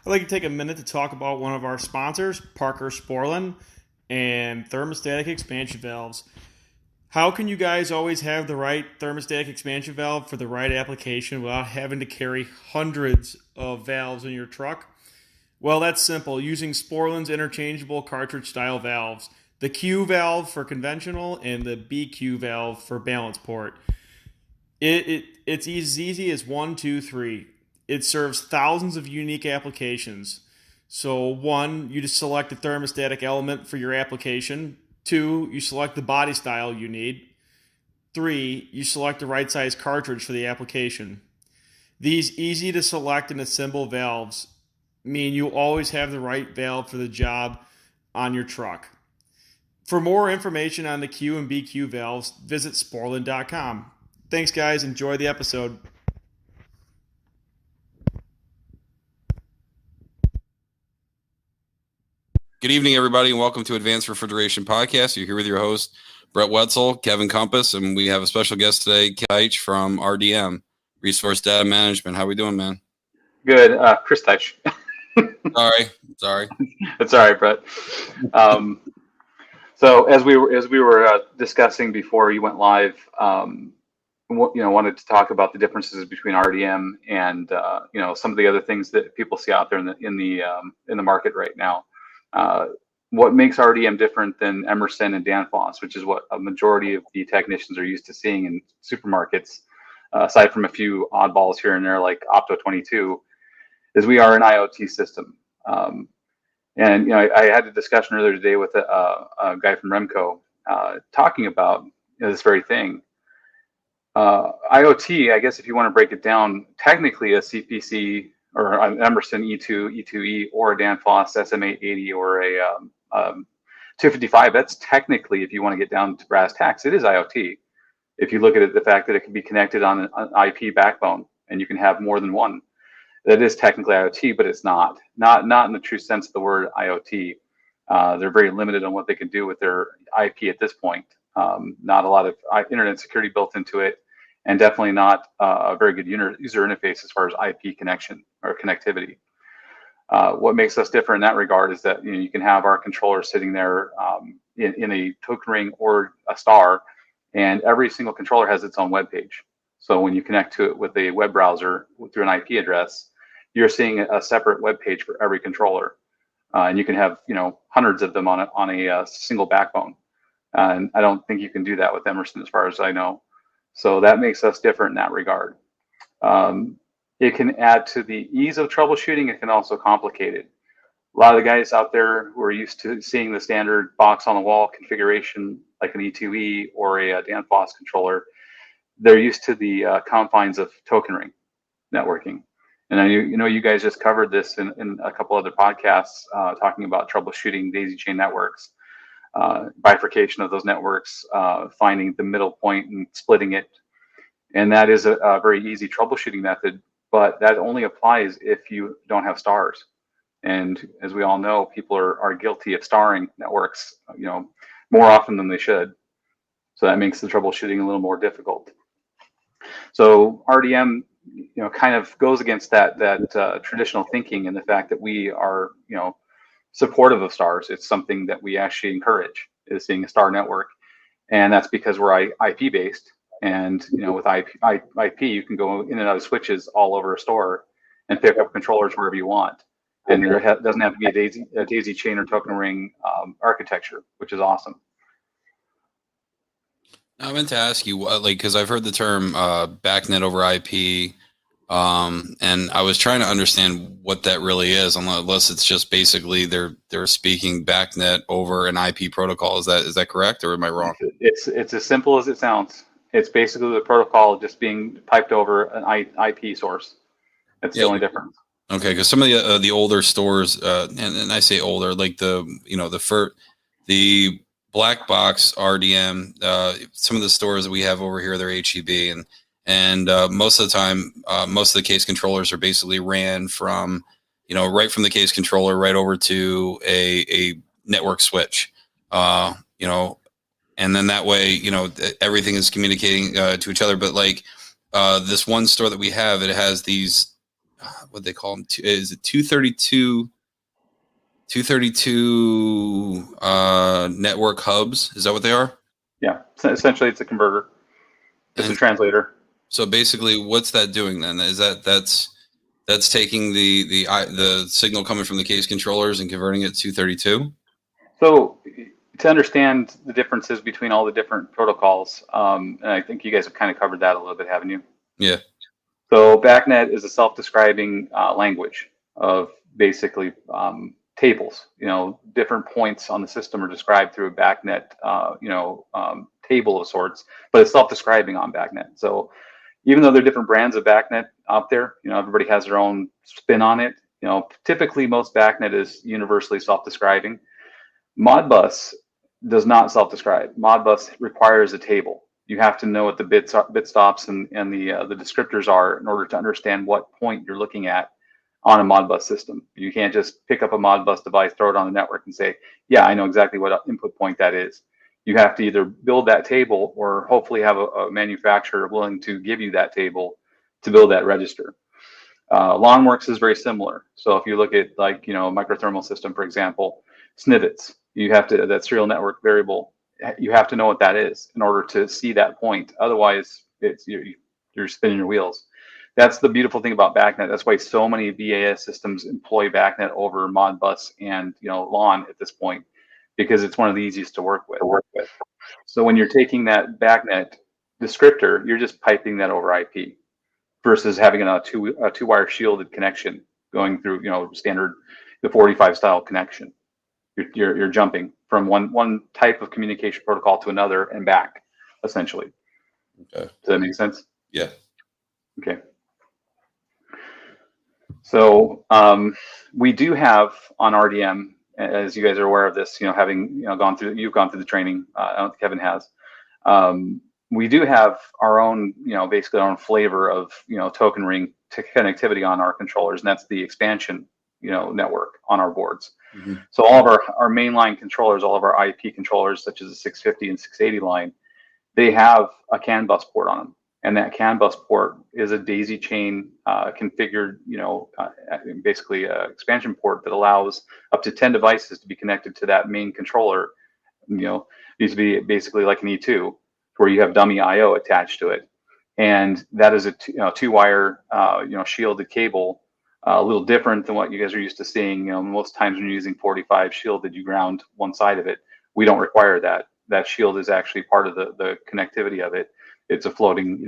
I'd like to take a minute to talk about one of our sponsors, Parker Sporland and Thermostatic expansion valves. How can you guys always have the right thermostatic expansion valve for the right application without having to carry hundreds of valves in your truck? Well, that's simple. Using Sporland's interchangeable cartridge style valves. The Q valve for conventional and the BQ valve for balance port. It's as easy as one, two, three. It serves thousands of unique applications. So, one, you just select the thermostatic element for your application. Two, you select the body style you need. Three, you select the right size cartridge for the application. These easy to select and assemble valves mean you always have the right valve for the job on your truck. For more information on the Q and BQ valves, visit Sporland.com. Thanks, guys. Enjoy the episode. Good evening, everybody, and welcome to Advanced Refrigeration Podcast. You're here with your host, Brett Wetzel, Kevin Compass, and we have a special guest today, Tyche from RDM, Resource Data Management. How we doing, man? Good. Chris Tyche. Sorry. It's all right, Brett. So as we were discussing before you went live, wanted to talk about the differences between RDM and some of the other things that people see out there in the market right now. What makes RDM different than Emerson and Foss, which is what a majority of the technicians are used to seeing in supermarkets, aside from a few oddballs here and there like Opto 22, is we are an IoT system. And I had a discussion earlier today with a guy from Remco talking about this very thing. IoT, I guess if you want to break it down, technically a CPC or an Emerson E2, E2E, or a Danfoss SM880 or a 255, that's technically, if you want to get down to brass tacks, it is IoT. If you look at it, the fact that it can be connected on an IP backbone and you can have more than one, that is technically IoT, but it's not in the true sense of the word IoT. They're very limited on what they can do with their IP at this point. Not a lot of internet security built into it, and definitely not a very good user interface as far as IP connection or connectivity. What makes us different in that regard is that you can have our controller sitting there in a token ring or a star, and every single controller has its own web page. So when you connect to it with a web browser through an IP address, you're seeing a separate web page for every controller, and you can have hundreds of them on a single backbone. And I don't think you can do that with Emerson, as far as I know. So that makes us different in that regard. It can add to the ease of troubleshooting. It can also complicate it. A lot of the guys out there who are used to seeing the standard box on the wall configuration, like an E2E or a Danfoss controller, they're used to the confines of token ring networking. And I know you guys just covered this in a couple other podcasts talking about troubleshooting daisy chain networks, bifurcation of those networks, finding the middle point and splitting it. And that is a very easy troubleshooting method, but that only applies if you don't have stars. And as we all know, people are guilty of starring networks, more often than they should. So that makes the troubleshooting a little more difficult. So RDM, kind of goes against that traditional thinking, and the fact that we are, supportive of stars. It's something that we actually encourage, is seeing a star network, and that's because we're IP based. And with IP, you can go in and out of switches all over a store and pick up controllers wherever you want, and there doesn't have to be a daisy chain or token ring architecture, which is awesome. I meant to ask you, because I've heard the term Bacnet over IP, and I was trying to understand what that really is, unless it's just basically they're speaking Bacnet over an IP protocol. Is that correct, or am I wrong? It's as simple as it sounds. It's basically the protocol just being piped over an IP source. That's the only difference. Okay, because some of the older stores, and I say older, like the black box RDM, some of the stores that we have over here, they're HEB, and most of the time, most of the case controllers are basically ran from, right from the case controller right over to a network switch, and then that way, everything is communicating to each other. But like this one store that we have, it has these what they call them? Is it 232 network hubs? Is that what they are? Yeah, so essentially it's a converter. It's a translator. So basically, what's that doing then? Is that's taking the signal coming from the case controllers and converting it to 232? So to understand the differences between all the different protocols, and I think you guys have kind of covered that a little bit, haven't you? Yeah. So Bacnet is a self-describing language of basically tables. Different points on the system are described through a Bacnet, table of sorts, but it's self-describing on Bacnet. So even though there are different brands of Bacnet out there, everybody has their own spin on it. Typically most Bacnet is universally self-describing. Modbus does not self-describe. Modbus requires a table. You have to know what the bit stops and the descriptors are in order to understand what point you're looking at on a Modbus system. You can't just pick up a Modbus device, throw it on the network, and say, yeah, I know exactly what input point that is. You have to either build that table or hopefully have a manufacturer willing to give you that table to build that register. Longworks is very similar. So if you look at microthermal system, for example, snivets, you have to, that serial network variable, you have to know what that is in order to see that point. Otherwise, you're spinning your wheels. That's the beautiful thing about Bacnet. That's why so many BAS systems employ Bacnet over Modbus and LAN at this point, because it's one of the easiest to work with. So when you're taking that Bacnet descriptor, you're just piping that over IP versus having a two-wire shielded connection going through standard the 45 style connection. You're jumping from one type of communication protocol to another and back, essentially. Okay. Does that make sense? Yeah. Okay. So we do have on RDM, as you guys are aware of this, having gone through the training. I don't think Kevin has. We do have our own, basically our own flavor of token ring connectivity on our controllers, and that's the expansion network on our boards. Mm-hmm. So all of our mainline controllers, all of our IP controllers, such as the 650 and 680 line, they have a CAN bus port on them. And that CAN bus port is a daisy chain configured, basically an expansion port that allows up to 10 devices to be connected to that main controller. Needs to be basically like an E2, where you have dummy I/O attached to it. And that is a two-wire, shielded cable. A little different than what you guys are used to seeing. Most times when you're using 45 shielded, you ground one side of it. We don't require that. That shield is actually part of the connectivity of it. It's a floating,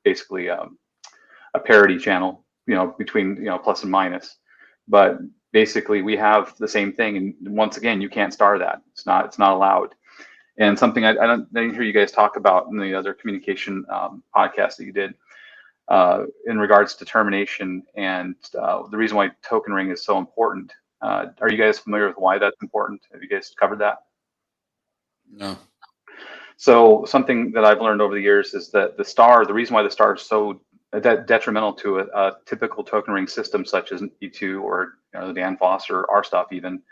basically a parity channel, between plus and minus. But basically, we have the same thing. And once again, you can't star that. It's not allowed. And something I didn't hear you guys talk about in the other communication podcast that you did. In regards to termination and the reason why token ring is so important. Are you guys familiar with why that's important? Have you guys covered that? No. So something that I've learned over the years is that the reason why the star is so detrimental to a typical token ring system, such as E2 or the Foss or our stuff even,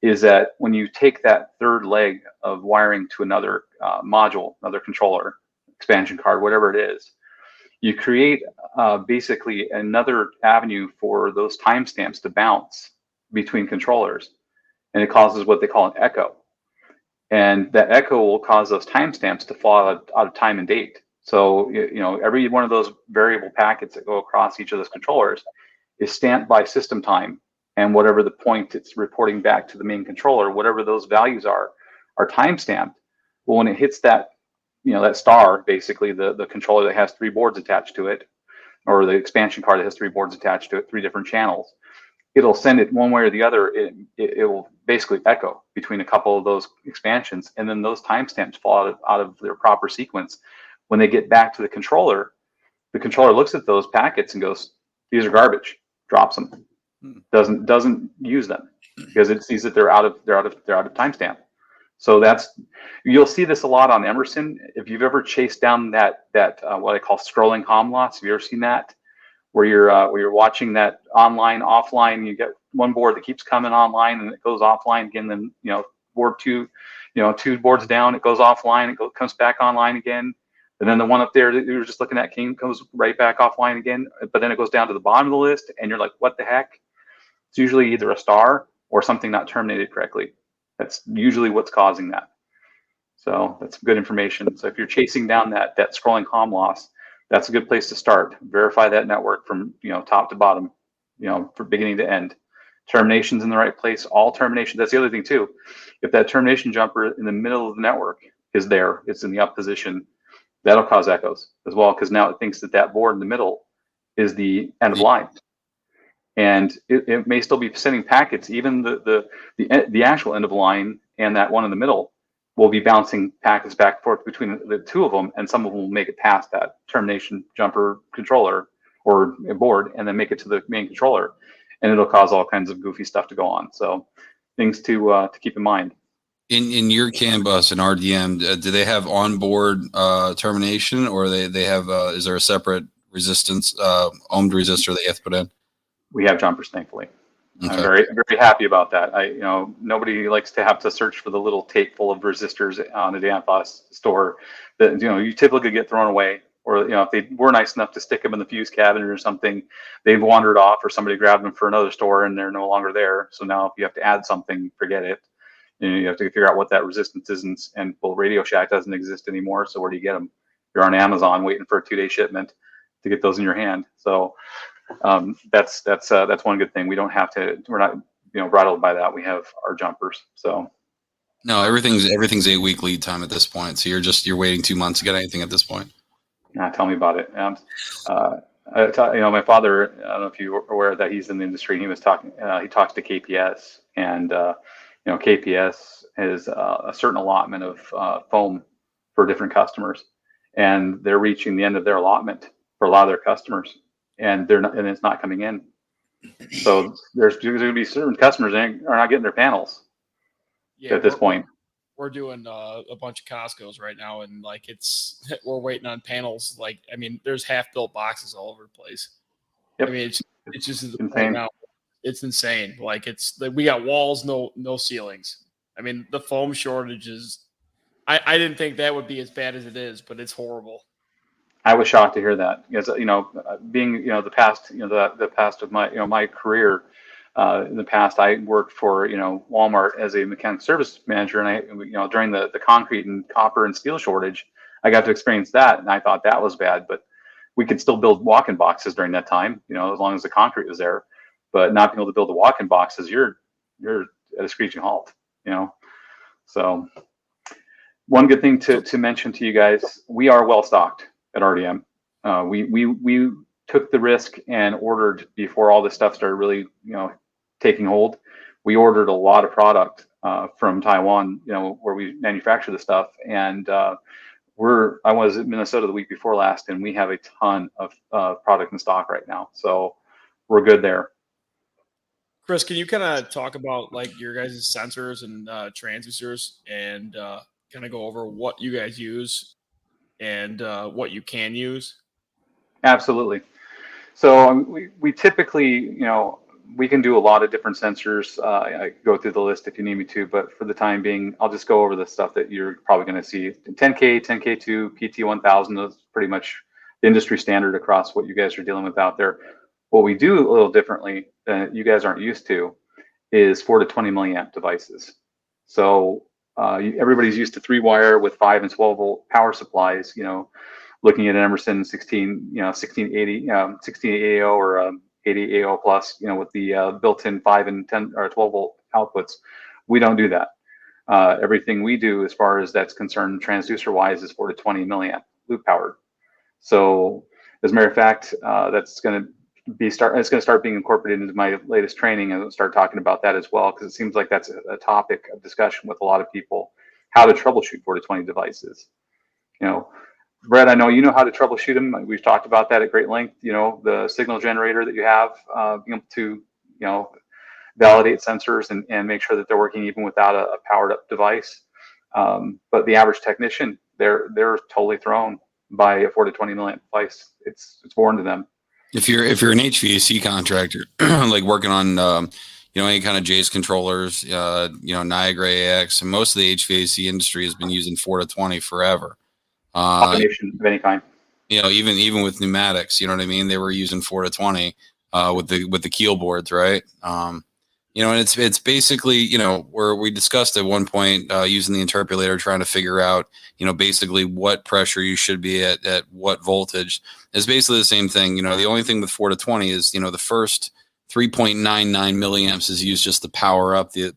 is that when you take that third leg of wiring to another module, another controller, expansion card, whatever it is, you create basically another avenue for those timestamps to bounce between controllers, and it causes what they call an echo. And that echo will cause those timestamps to fall out of time and date. So every one of those variable packets that go across each of those controllers is stamped by system time, and whatever the point it's reporting back to the main controller, whatever those values are timestamped. Well, when it hits that that star, basically the controller that has 3 boards attached to it, or the expansion card that has 3 boards attached to it, 3 different channels, it'll send it one way or the other. It will basically echo between a couple of those expansions, and then those timestamps fall out of their proper sequence. When they get back to the controller looks at those packets and goes, "These are garbage," drops them, doesn't use them because it sees that they're out of timestamp. So you'll see this a lot on Emerson. If you've ever chased down that what I call scrolling COM loss, have you ever seen that? Where you're watching that online, offline, you get one board that keeps coming online and it goes offline again. Then board 2, 2 boards down, it goes offline, comes back online again. And then the one up there that you were just looking at goes right back offline again, but then it goes down to the bottom of the list and you're like, what the heck? It's usually either a star or something not terminated correctly. That's usually what's causing that. So that's good information. So if you're chasing down that scrolling COM loss, that's a good place to start. Verify that network from top to bottom, from beginning to end. Terminations in the right place, all terminations. That's the other thing too. If that termination jumper in the middle of the network is there, it's in the up position, that'll cause echoes as well, because now it thinks that board in the middle is the end of line. And it may still be sending packets. Even the actual end of line and that one in the middle will be bouncing packets back and forth between the two of them, and some of them will make it past that termination jumper controller or board and then make it to the main controller, and it'll cause all kinds of goofy stuff to go on. So things to keep in mind. In your CAN bus and RDM, do they have onboard termination, or they have is there a separate resistance ohmed resistor that you have to put in? We have jumpers, thankfully. Okay. I'm very, very happy about that. Nobody likes to have to search for the little tape full of resistors on a Danfoss store that you typically get thrown away, or if they were nice enough to stick them in the fuse cabinet or something, they've wandered off, or somebody grabbed them for another store and they're no longer there. So now if you have to add something, forget it. You have to figure out what that resistance is, and well, Radio Shack doesn't exist anymore. So where do you get them? You're on Amazon waiting for a 2-day shipment to get those in your hand. So that's one good thing. We don't have to. We're not rattled by that. We have our jumpers. So no, everything's 8-week lead time at this point. So you're waiting 2 months to get anything at this point. Tell me about it. My father, I don't know if you were aware that he's in the industry. He was talking. He talks to KPS, and KPS has a certain allotment of foam for different customers, and they're reaching the end of their allotment for a lot of their customers, and it's not coming in. So there's going to be certain customers that are not getting their panels at this point. We're doing a bunch of Costco's right now, and we're waiting on panels. There's half-built boxes all over the place. Yep. It's just insane. Right now. It's insane. We got walls, no ceilings. The foam shortages. I didn't think that would be as bad as it is, but it's horrible. I was shocked to hear that, because being the past of my career. In the past, I worked for Walmart as a mechanic service manager, and during the concrete and copper and steel shortage, I got to experience that, and I thought that was bad. But we could still build walk-in boxes during that time, as long as the concrete was there. But not being able to build the walk-in boxes, you're at a screeching halt. So one good thing to mention to you guys: we are well stocked at RDM. We took the risk and ordered before all this stuff started really taking hold. We ordered a lot of product from Taiwan, where we manufacture the stuff, and I was in Minnesota the week before last, and we have a ton of product in stock right now, so we're good there. Chris, can you kind of talk about your guys' sensors and transducers, and kind of go over what you guys use and what you can use? Absolutely. So we typically, we can do a lot of different sensors. I go through the list if you need me to, but for the time being, I'll just go over the stuff that you're probably going to see. 10K, 10K2, PT1000, that's pretty much the industry standard across what you guys are dealing with out there. What we do a little differently that you guys aren't used to is 4 to 20 milliamp devices. So everybody's used to 3-wire with 5 and 12 volt power supplies, looking at an Emerson 1680 AO or 80 AO plus, with the built-in 5 and 10 or 12 volt outputs. We don't do that. Everything we do, as far as that's concerned, transducer-wise, is 4 to 20 milliamp loop powered. So, as a matter of fact, that's going to start being incorporated into my latest training, and I'll start talking about that as well, because it seems like that's a topic of discussion with a lot of people: how to troubleshoot 4 to 20 devices. Brett, I know you know how to troubleshoot them. We've talked about that at great length. The signal generator that you have, being able to, validate sensors and make sure that they're working even without a powered up device. But the average technician, they're totally thrown by a 4 to 20 milliamp device. It's foreign to them. If you're an HVAC contractor, like working on any kind of J's controllers, Niagara AX, and most of the HVAC industry has been using 4 to 20 forever. automation of any kind. Even with pneumatics, you know what I mean? They were using 4 to 20 with the keel boards, right? And it's basically, where we discussed at one point using the interpolator, trying to figure out, basically what pressure you should be at what voltage. Is basically the same thing. The only thing with 4 to 20 is, the first 3.99 milliamps is used just to power up the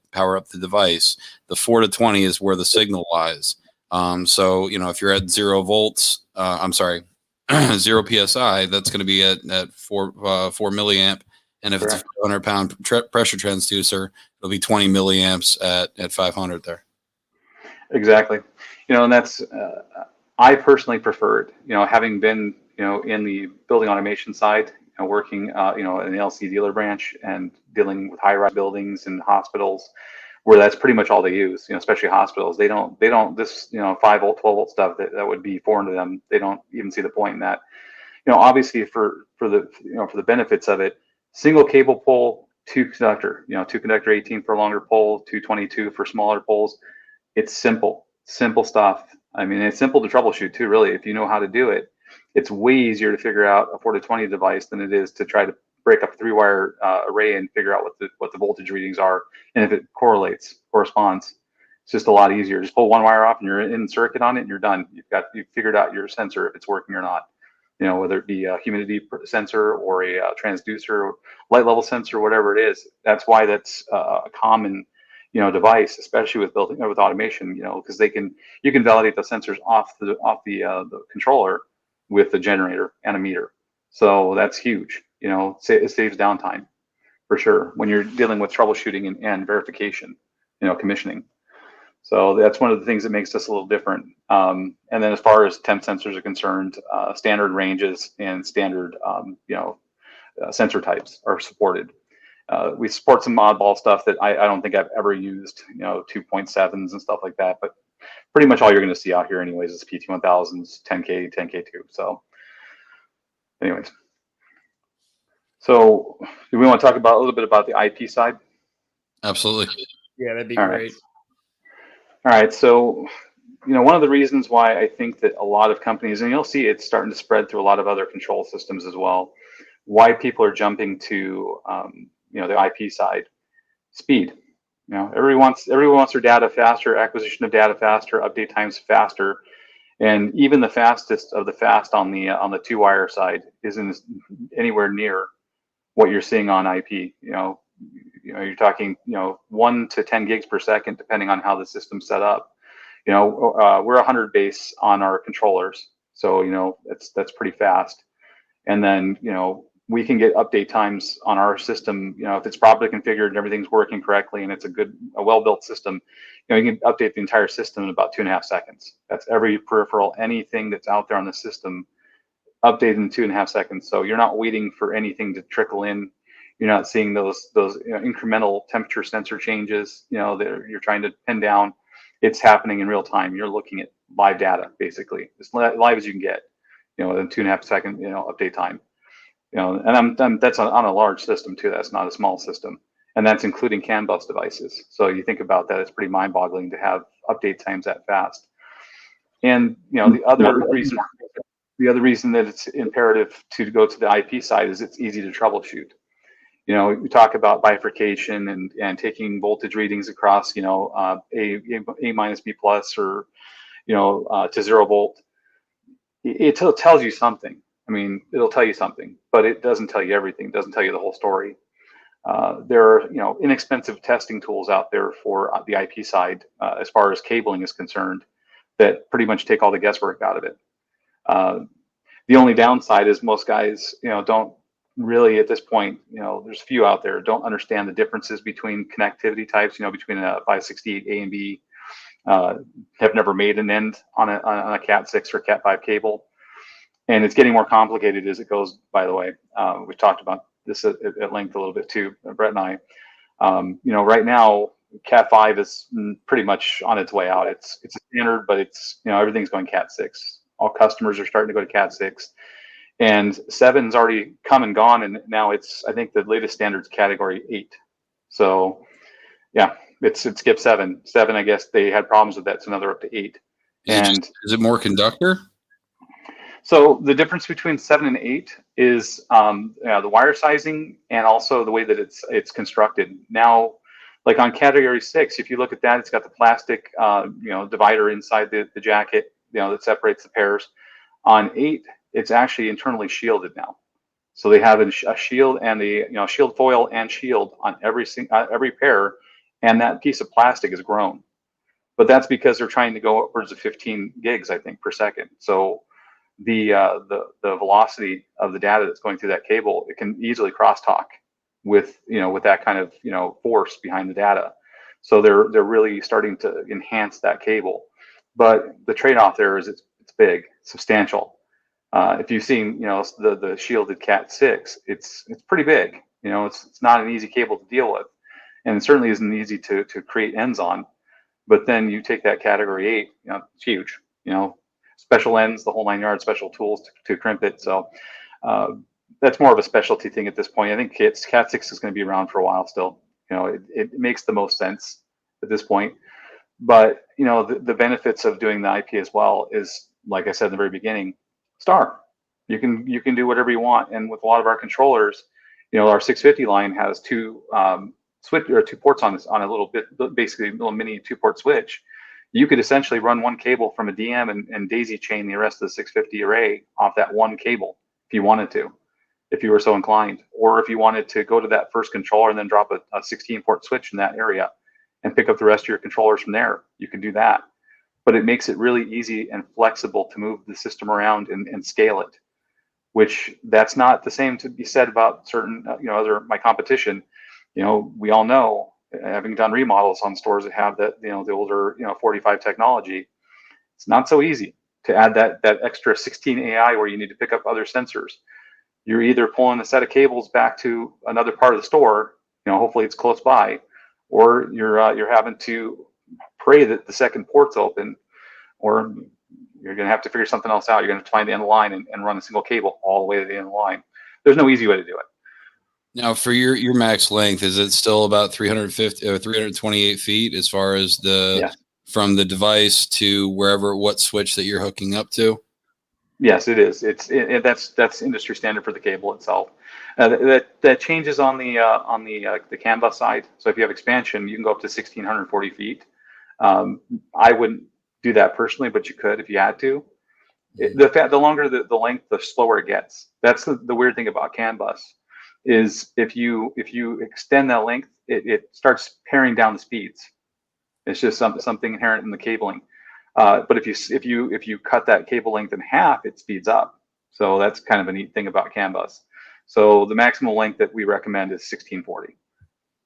device. The 4 to 20 is where the signal lies. So if you're at 0 volts, 0 psi, that's going to be at 4 milliamp. And if Correct. It's a 500-pound pressure transducer, it'll be 20 milliamps at 500 there. Exactly. And that's, I personally prefer it, having been, in the building automation side, working, in the LC dealer branch and dealing with high-rise buildings and hospitals, where that's pretty much all they use, especially hospitals. They don't this, 5 volt, 12 volt stuff that would be foreign to them. They don't even see the point in that. Obviously for the benefits of it, single cable pull, 2 conductor, 2 conductor 18 for longer pole, 222 for smaller poles. It's simple stuff. I mean, it's simple to troubleshoot too, really. If you know how to do it, it's way easier to figure out a 4 to 20 device than it is to try to break up a 3-wire array and figure out what the voltage readings are, and if it corresponds. It's just a lot easier. Just pull 1 wire off and you're in circuit on it and you're done. You've figured out your sensor, if it's working or not. Whether it be a humidity sensor or a transducer, light level sensor, whatever it is. That's why that's a common device, especially with automation, because you can validate the sensors off the controller with the generator and a meter. So that's huge. It saves downtime for sure when you're dealing with troubleshooting and verification, commissioning. So that's one of the things that makes us a little different. And then as far as temp sensors are concerned, standard ranges and standard, sensor types are supported. We support some oddball stuff that I don't think I've ever used, 2.7s and stuff like that. But pretty much all you're going to see out here anyways is PT1000s, 10K, 10K2. So anyways. So do we want to talk about a little bit about the IP side? Absolutely. Yeah, that'd be great. All right. So, one of the reasons why I think that a lot of companies, and you'll see it's starting to spread through a lot of other control systems as well, why people are jumping to, the IP side, speed. Everyone wants their data faster, acquisition of data faster, update times faster. And even the fastest of the fast on the 2-wire side isn't anywhere near what you're seeing on IP. You're talking 1 to 10 gigs per second, depending on how the system's set up. We're 100 base on our controllers, so that's pretty fast. And then we can get update times on our system. If it's properly configured and everything's working correctly and it's a well-built system, you can update the entire system in about 2.5 seconds. That's every peripheral, anything that's out there on the system, updated in 2.5 seconds. So you're not waiting for anything to trickle in. You're not seeing those incremental temperature sensor changes, that you're trying to pin down. It's happening in real time. You're looking at live data, basically, as live as you can get, within 2.5 second, update time. And that's on a large system too. That's not a small system, and that's including CAN bus devices. So you think about that, it's pretty mind-boggling to have update times that fast. And the other reason that it's imperative to go to the IP side is it's easy to troubleshoot. We talk about bifurcation and taking voltage readings across, A minus B plus or, to 0 volt. It tells you something. I mean, it'll tell you something, but it doesn't tell you everything. It doesn't tell you the whole story. There are, inexpensive testing tools out there for the IP side, as far as cabling is concerned, that pretty much take all the guesswork out of it. The only downside is most guys, don't really at this point, there's a few out there don't understand the differences between connectivity types, between a 568 A and B, have never made an end on a Cat 6 or Cat 5 cable. And it's getting more complicated as it goes, by the way. We've talked about this at length a little bit too, Brett and I. Right now, Cat 5 is pretty much on its way out. It's a standard, but it's, everything's going Cat 6. All customers are starting to go to Cat 6. And 7's already come and gone, and now I think the latest standard's Category 8. So, yeah, it's skipped 7. 7, I guess they had problems with that, so now they're up to 8. Is it more conductor? So the difference between 7 and 8 is the wire sizing and also the way that it's constructed. Now, like on category 6, if you look at that, it's got the plastic divider inside the jacket, that separates the pairs. On 8, it's actually internally shielded now. So they have a shield and the shield foil and shield on every pair, and that piece of plastic is grown. But that's because they're trying to go upwards of 15 gigs, I think, per second. So the velocity of the data that's going through that cable, it can easily crosstalk with that kind of force behind the data. So they're really starting to enhance that cable. But the trade-off there is it's big, substantial. If you've seen the shielded Cat 6, it's pretty big. It's not an easy cable to deal with, and it certainly isn't easy to create ends on. But then you take that category 8, it's huge. Special ends, the whole 9 yards, special tools to crimp it. So that's more of a specialty thing at this point. I think Cat 6 is going to be around for a while still. It makes the most sense at this point. But the benefits of doing the IP as well is, like I said in the very beginning, star. You can do whatever you want. And with a lot of our controllers, our 650 line has two ports on a little bit, basically a little mini 2-port switch. You could essentially run one cable from a DM and daisy chain the rest of the 650 array off that one cable if you wanted to, if you were so inclined, or if you wanted to go to that first controller and then drop a 16-port switch in that area and pick up the rest of your controllers from there. You can do that, but it makes it really easy and flexible to move the system around and scale it, which that's not the same to be said about certain, my competition. We all know, having done remodels on stores that have that, the older, 45 technology, it's not so easy to add that extra 16 AI where you need to pick up other sensors. You're either pulling a set of cables back to another part of the store, hopefully it's close by, or you're having to pray that the second port's open, or you're going to have to figure something else out. You're going to find the end of the line and run a single cable all the way to the end of the line. There's no easy way to do it. Now, for your max length, is it still about 350 or 328 feet as far as from the device to what switch that you're hooking up to? Yes, it is. That's industry standard for the cable itself. That changes on the CAN bus side. So if you have expansion, you can go up to 1,640 feet. I wouldn't do that personally, but you could if you had to. The longer the length, the slower it gets. That's the weird thing about CAN bus. Is if you extend that length, it starts paring down the speeds. It's just something inherent in the cabling. But if you cut that cable length in half, it speeds up. So that's kind of a neat thing about CAN bus. So the maximum length that we recommend is 1640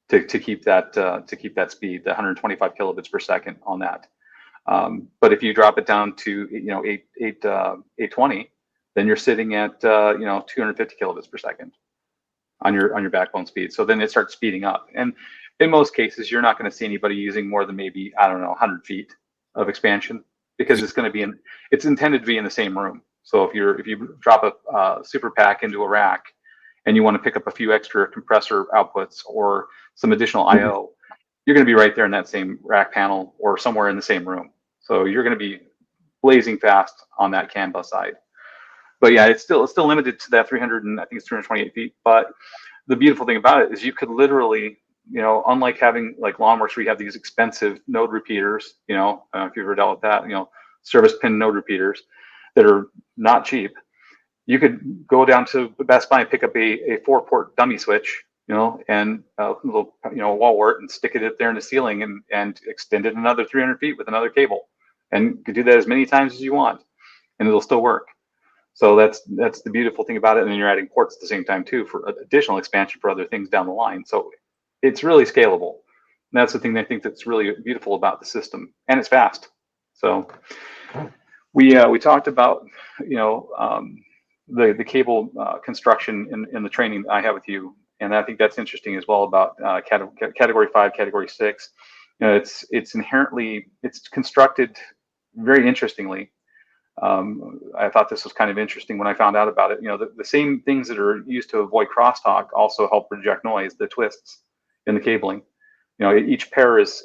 to keep that speed, the 125 kilobits per second on that. But if you drop it down to 820, then you're sitting at 250 kilobits per second on your backbone speed. So then it starts speeding up. And in most cases, you're not going to see anybody using more than maybe, 100 feet of expansion, because it's intended to be in the same room. So if you drop a super pack into a rack and you want to pick up a few extra compressor outputs or some additional IO, you're going to be right there in that same rack panel or somewhere in the same room. So you're going to be blazing fast on that CAN bus side. But yeah, it's still limited to that 328 feet. But the beautiful thing about it is you could literally, unlike having like lawnmowers where you have these expensive node repeaters, I don't know if you've ever dealt with that, service pin node repeaters that are not cheap. You could go down to Best Buy and pick up a 4-port dummy switch, and a little, wall wart, and stick it up there in the ceiling and extend it another 300 feet with another cable, and you could do that as many times as you want, and it'll still work. So that's the beautiful thing about it. And then you're adding ports at the same time too for additional expansion for other things down the line. So it's really scalable. And that's the thing I think that's really beautiful about the system, and it's fast. So we talked about the cable construction in the training that I have with you, and I think that's interesting as well about category 5, category 6. It's constructed very interestingly. I thought this was kind of interesting when I found out about it. The same things that are used to avoid crosstalk also help reject noise, the twists in the cabling. Each pair is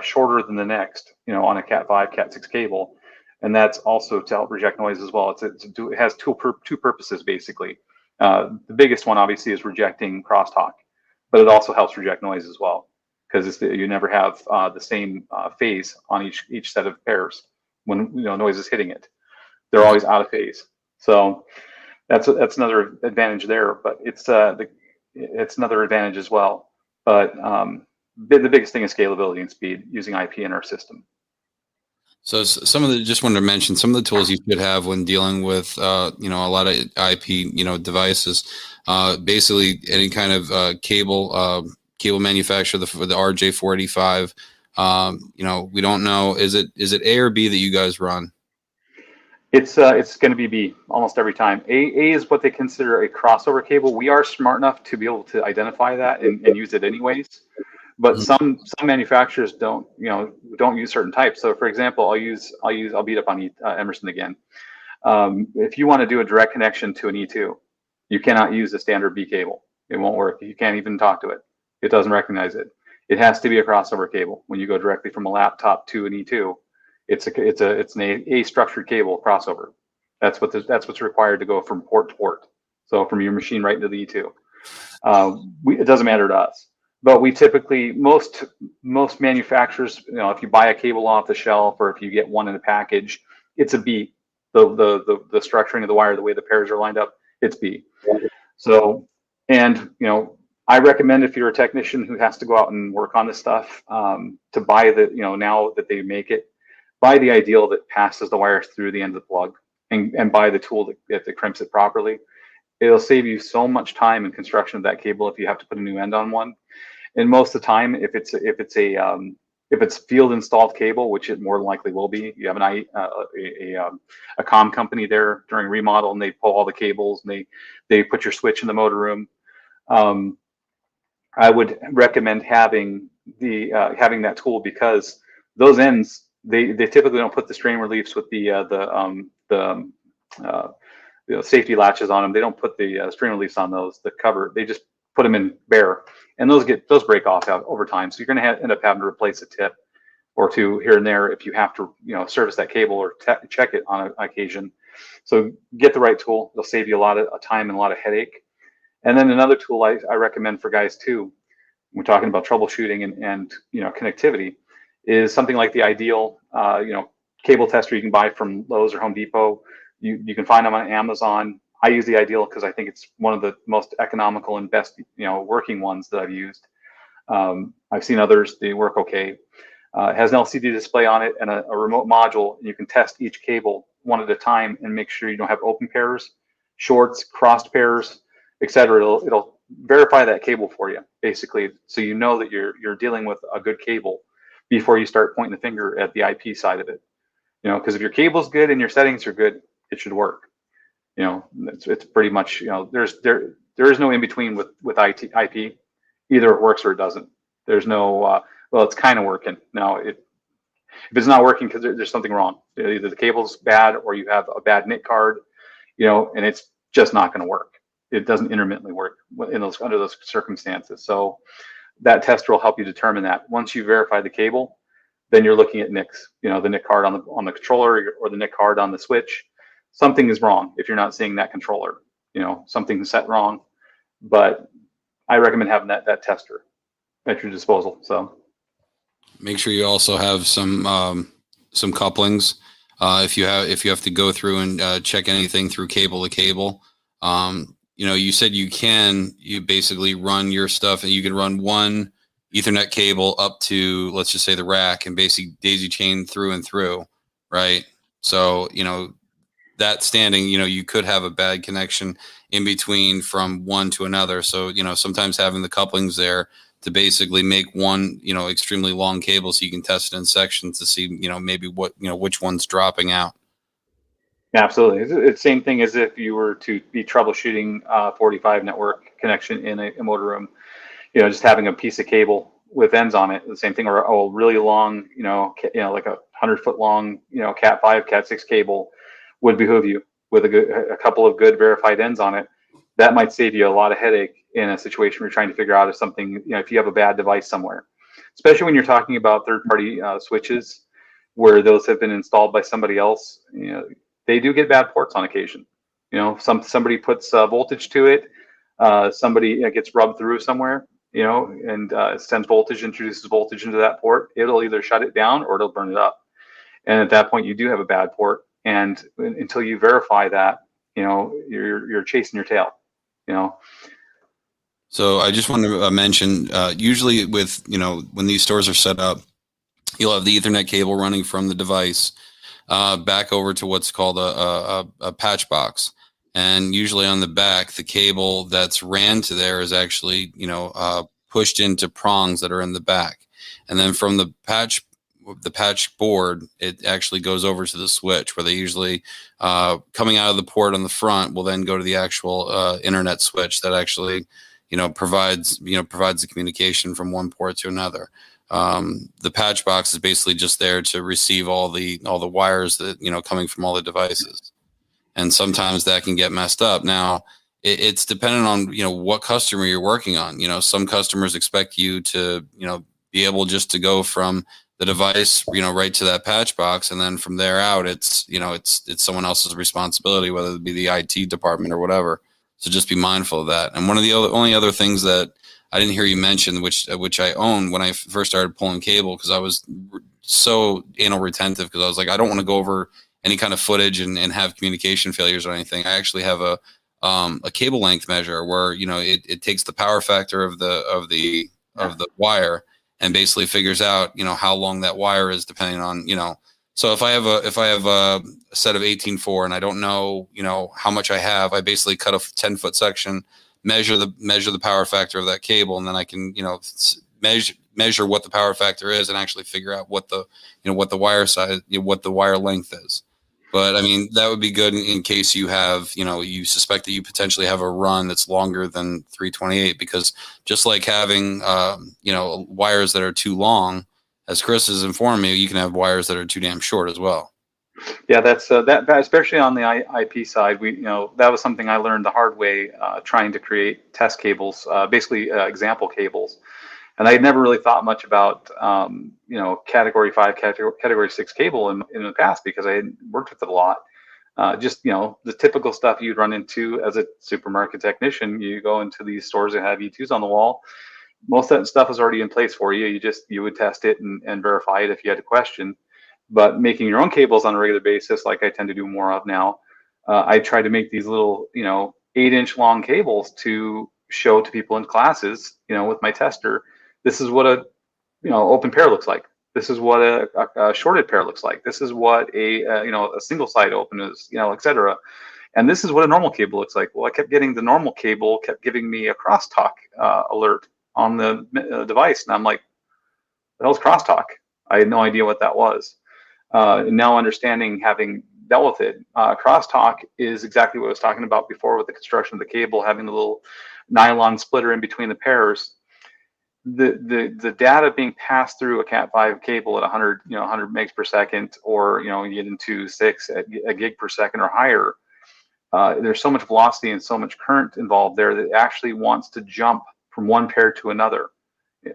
shorter than the next, on a Cat 5, Cat 6 cable. and that's also to help reject noise as well. It has two purposes basically. The biggest one obviously is rejecting crosstalk, but it also helps reject noise as well, because you never have the same phase on each set of pairs when noise is hitting it. They're always out of phase. So that's another advantage there, but it's another advantage as well. But the biggest thing is scalability and speed using IP in our system. So just wanted to mention some of the tools you should have when dealing with a lot of IP devices. Basically any kind of cable manufacturer for the RJ485. We don't know, is it A or B that you guys run? It's going to be B almost every time. A is what they consider a crossover cable. We are smart enough to be able to identify that and use it anyways. But some manufacturers don't use certain types. So for example, I'll beat up on Emerson again. If you want to do a direct connection to an E2, you cannot use a standard B cable. It won't work. You can't even talk to it. It doesn't recognize it. It has to be a crossover cable. When you go directly from a laptop to an E2, it's an A structured cable crossover. That's what's required to go from port to port. So from your machine right into the E2. It doesn't matter to us. But we typically, most manufacturers, if you buy a cable off the shelf or if you get one in a package, it's a B. The structuring of the wire, the way the pairs are lined up, it's B. So, and I recommend, if you're a technician who has to go out and work on this stuff, to buy now that they make it, buy the ideal that passes the wires through the end of the plug, and buy the tool that crimps it properly. It'll save you so much time in construction of that cable if you have to put a new end on one. And most of the time, if it's field installed cable, which it more than likely will be, you have a comm company there during remodel, and they pull all the cables and they put your switch in the motor room. I would recommend having that tool, because those ends, they typically don't put the strain reliefs with the safety latches on them. They don't put the strain reliefs on those, the cover. They just put them in bare, and those break off over time. So you're going to end up having to replace a tip or two here and there if you have to service that cable or check it on occasion. So get the right tool. It'll save you a lot of time and a lot of headache. And then another tool I recommend for guys too, when we're talking about troubleshooting and connectivity, is something like the Ideal cable tester you can buy from Lowe's or Home Depot. You can find them on Amazon. I use the Ideal because I think it's one of the most economical and best working ones that I've used. I've seen others, they work okay. It has an LCD display on it and a remote module, and you can test each cable one at a time and make sure you don't have open pairs, shorts, crossed pairs, etc. It'll verify that cable for you, basically, so you know that you're dealing with a good cable before you start pointing the finger at the IP side of it. Because if your cable's good and your settings are good, it should work. It's pretty much, there is no in between with IP. Either it works or it doesn't. There's no well, it's kind of working now. If it's not working because there's something wrong, either the cable's bad or you have a bad NIC card, and it's just not going to work. It doesn't intermittently work under those circumstances. So that tester will help you determine that. Once you verify the cable, then you're looking at NICs, the NIC card on the controller or the NIC card on the switch. Something is wrong if you're not seeing that controller. Something's set wrong. But I recommend having that tester at your disposal. So make sure you also have some couplings. If you have to go through and check anything through cable to cable. You said you basically run your stuff, and you can run one Ethernet cable up to, let's just say, the rack, and basically daisy chain through and through, right? So that standing, you could have a bad connection in between from one to another. So sometimes having the couplings there to basically make one extremely long cable, so you can test it in sections to see maybe which one's dropping out. Absolutely. It's the same thing as if you were to be troubleshooting 45 network connection in a motor room. Just having a piece of cable with ends on it, the same thing, or a really long, like a 100-foot long, Cat 5, Cat 6 cable would behoove you with a couple of good verified ends on it. That might save you a lot of headache in a situation where you're trying to figure out if something, if you have a bad device somewhere, especially when you're talking about third-party switches. where those have been installed by somebody else, they do get bad ports on occasion. Somebody puts voltage to it, somebody gets rubbed through somewhere, and sends voltage, introduces voltage into that port. It'll either shut it down or it'll burn it up. And at that point, you do have a bad port. And until you verify that, you're chasing your tail. So I just want to mention, usually with, when these stores are set up, you'll have the Ethernet cable running from the device back over to what's called a patch box. And usually on the back, the cable that's ran to there is actually, pushed into prongs that are in the back. And then from the patch board, it actually goes over to the switch, where they usually, coming out of the port on the front, will then go to the actual internet switch that actually, provides the communication from one port to another. The patch box is basically just there to receive all the wires that, coming from all the devices. And sometimes that can get messed up. Now, it's dependent on, what customer you're working on. Some customers expect you to, be able just to go from the device, right to that patch box. And then from there out, it's someone else's responsibility, whether it be the IT department or whatever. So just be mindful of that. And one of the only other things that I didn't hear you mention, which I own when I first started pulling cable, because I was so anal retentive, because I was like, I don't want to go over any kind of footage and have communication failures or anything. I actually have a cable length measure where, it takes the power factor of the wire and basically figures out, how long that wire is, depending on, so if I have a set of 18.4 and I don't know, how much I have, I basically cut a 10-foot section, measure the power factor of that cable, and then I can, measure what the power factor is and actually figure out what the wire size, what the wire length is. But I mean, that would be good in case you have, you suspect that you potentially have a run that's longer than 328, because just like having, wires that are too long, as Chris has informed me, you can have wires that are too damn short as well. Yeah, that's that especially on the IP side. That was something I learned the hard way, trying to create test cables, basically example cables. And I had never really thought much about, category 5, category 6 cable in the past, because I hadn't worked with it a lot. Just, the typical stuff you'd run into as a supermarket technician. You go into these stores that have E2s on the wall. Most of that stuff is already in place for you. You would test it and verify it if you had a question. But making your own cables on a regular basis, like I tend to do more of now, I try to make these little, 8-inch long cables to show to people in classes, with my tester. This is what a, open pair looks like. This is what a shorted pair looks like. This is what a single side open is, etc. And this is what a normal cable looks like. Well, I kept getting the normal cable kept giving me a crosstalk alert on the device, and I'm like, that was crosstalk. I had no idea what that was. Now understanding, having dealt with it, crosstalk is exactly what I was talking about before with the construction of the cable, having the little nylon splitter in between the pairs. The data being passed through a Cat5 cable at 100 megs per second, or you get into 6 at a gig per second or higher. There's so much velocity and so much current involved there that it actually wants to jump from one pair to another,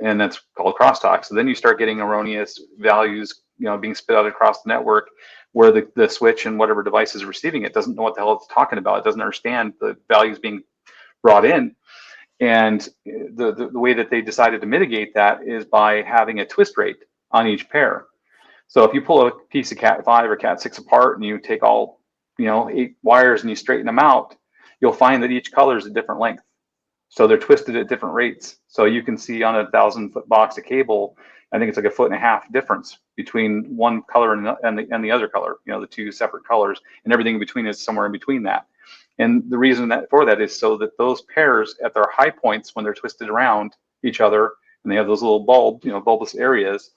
and that's called crosstalk. So then you start getting erroneous values, being spit out across the network, where the switch and whatever device is receiving it doesn't know what the hell it's talking about. It doesn't understand the values being brought in. And the way that they decided to mitigate that is by having a twist rate on each pair. So if you pull a piece of Cat5 or Cat6 apart and you take all 8 wires and you straighten them out, you'll find that each color is a different length. So they're twisted at different rates. So you can see on a 1,000-foot box of cable, I think it's like 1.5 foot difference between one color and the other color. The two separate colors, and everything in between is somewhere in between that. And the reason for that is so that those pairs at their high points, when they're twisted around each other and they have those little bulbous areas,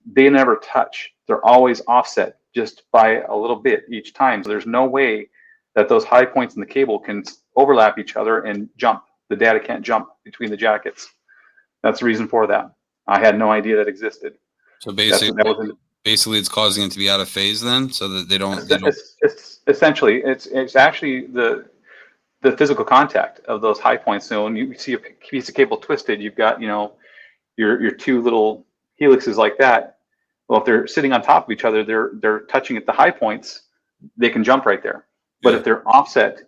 they never touch. They're always offset just by a little bit each time. So there's no way that those high points in the cable can overlap each other and jump. The data can't jump between the jackets. That's the reason for that. I had no idea that existed. So basically it's causing it to be out of phase then, so that they don't. It's essentially, it's actually the physical contact of those high points. So when you see a piece of cable twisted, you've got your two little helixes like that. Well, if they're sitting on top of each other, they're touching at the high points, they can jump right there. But if they're offset,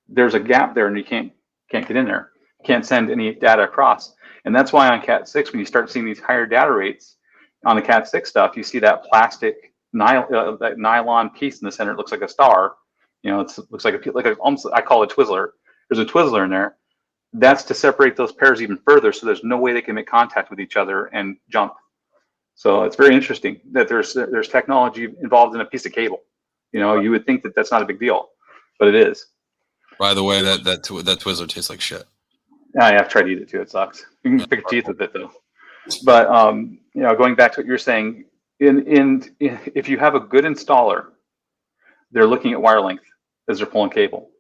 there's a gap there and you can't get in there. Can't send any data across. And that's why on Cat6, when you start seeing these higher data rates on the Cat6 stuff, you see that plastic that nylon piece in the center. It looks like a star. It looks like almost, I call it a Twizzler. There's a Twizzler in there. That's to separate those pairs even further, so there's no way they can make contact with each other and jump. So it's very interesting that there's technology involved in a piece of cable. You would think that that's not a big deal, but it is. By the way, that Twizzler tastes like shit. I've tried to eat it too. It sucks. You can pick your teeth with it though. But going back to what you're saying, if you have a good installer, they're looking at wire length as they're pulling cable,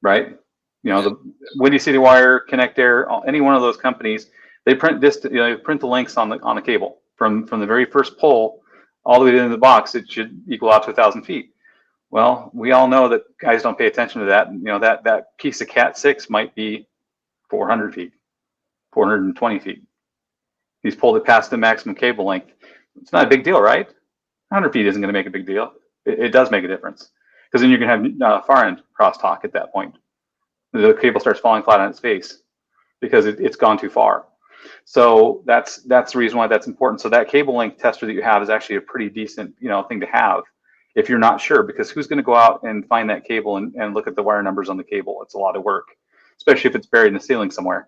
right? The Windy City Wire, Connect Air, any one of those companies, they print print the lengths on the cable from the very first pull all the way into the box. It should equal out to 1,000 feet. Well, we all know that guys don't pay attention to that. That piece of Cat6 might be 400 feet, 420 feet. He's pulled it past the maximum cable length. It's not a big deal, right? 100 feet isn't going to make a big deal. It does make a difference, because then you're going to have far end crosstalk at that point. The cable starts falling flat on its face because it's gone too far. So that's the reason why that's important. So that cable length tester that you have is actually a pretty decent thing to have if you're not sure, because who's going to go out and find that cable and look at the wire numbers on the cable? It's a lot of work, especially if it's buried in the ceiling somewhere.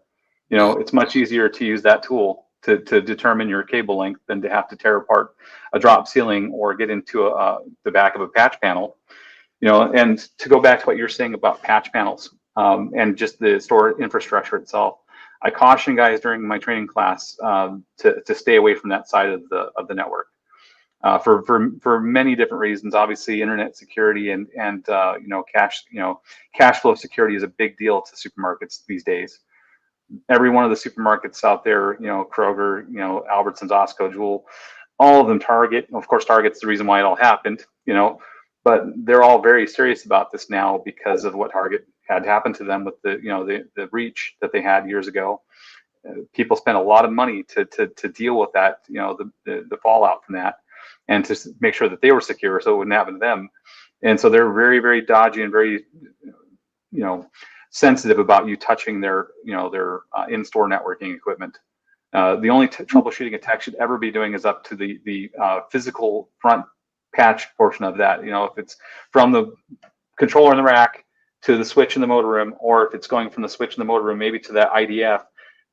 It's much easier to use that tool to determine your cable length than to have to tear apart a drop ceiling or get into the back of a patch panel. And to go back to what you're saying about patch panels and just the store infrastructure itself, I caution guys during my training class to stay away from that side of the network for many different reasons. Obviously, internet security and cash flow security is a big deal to supermarkets these days. Every one of the supermarkets out there, Kroger, Albertsons, Osco, Jewel, all of them, Target. Of course, Target's the reason why it all happened, but they're all very serious about this now because of what Target had happened to them with the breach that they had years ago. People spent a lot of money to deal with that, the fallout from that, and to make sure that they were secure so it wouldn't happen to them. And so they're very, very dodgy and very, sensitive about you touching their in-store networking equipment. The only troubleshooting a tech should ever be doing is up to the physical front patch portion of that. If it's from the controller in the rack to the switch in the motor room, or if it's going from the switch in the motor room maybe to that IDF,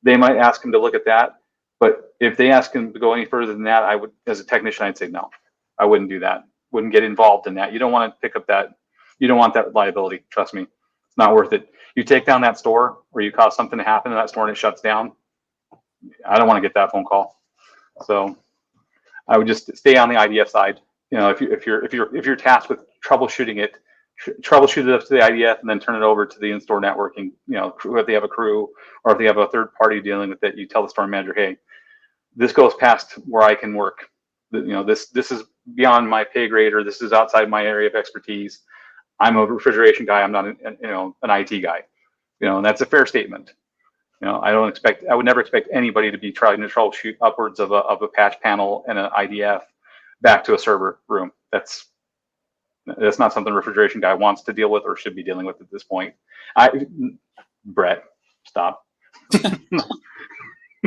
they might ask him to look at that. But if they ask him to go any further than that, I would, as a technician, I'd say no. I wouldn't do that. Wouldn't get involved in that. You don't want to pick up that. You don't want that liability. Trust me, it's not worth it. You take down that store, or you cause something to happen in that store and it shuts down. I don't want to get that phone call. So I would just stay on the IDF side. If you're tasked with troubleshooting it, troubleshoot it up to the IDF and then turn it over to the in-store networking. If they have a crew or if they have a third party dealing with it, you tell the store manager, hey, this goes past where I can work. This is beyond my pay grade, or this is outside my area of expertise. I'm a refrigeration guy. I'm not an IT guy. And that's a fair statement. I would never expect anybody to be trying to troubleshoot upwards of a patch panel and an IDF back to a server room. That's not something a refrigeration guy wants to deal with or should be dealing with at this point. Brett, stop. I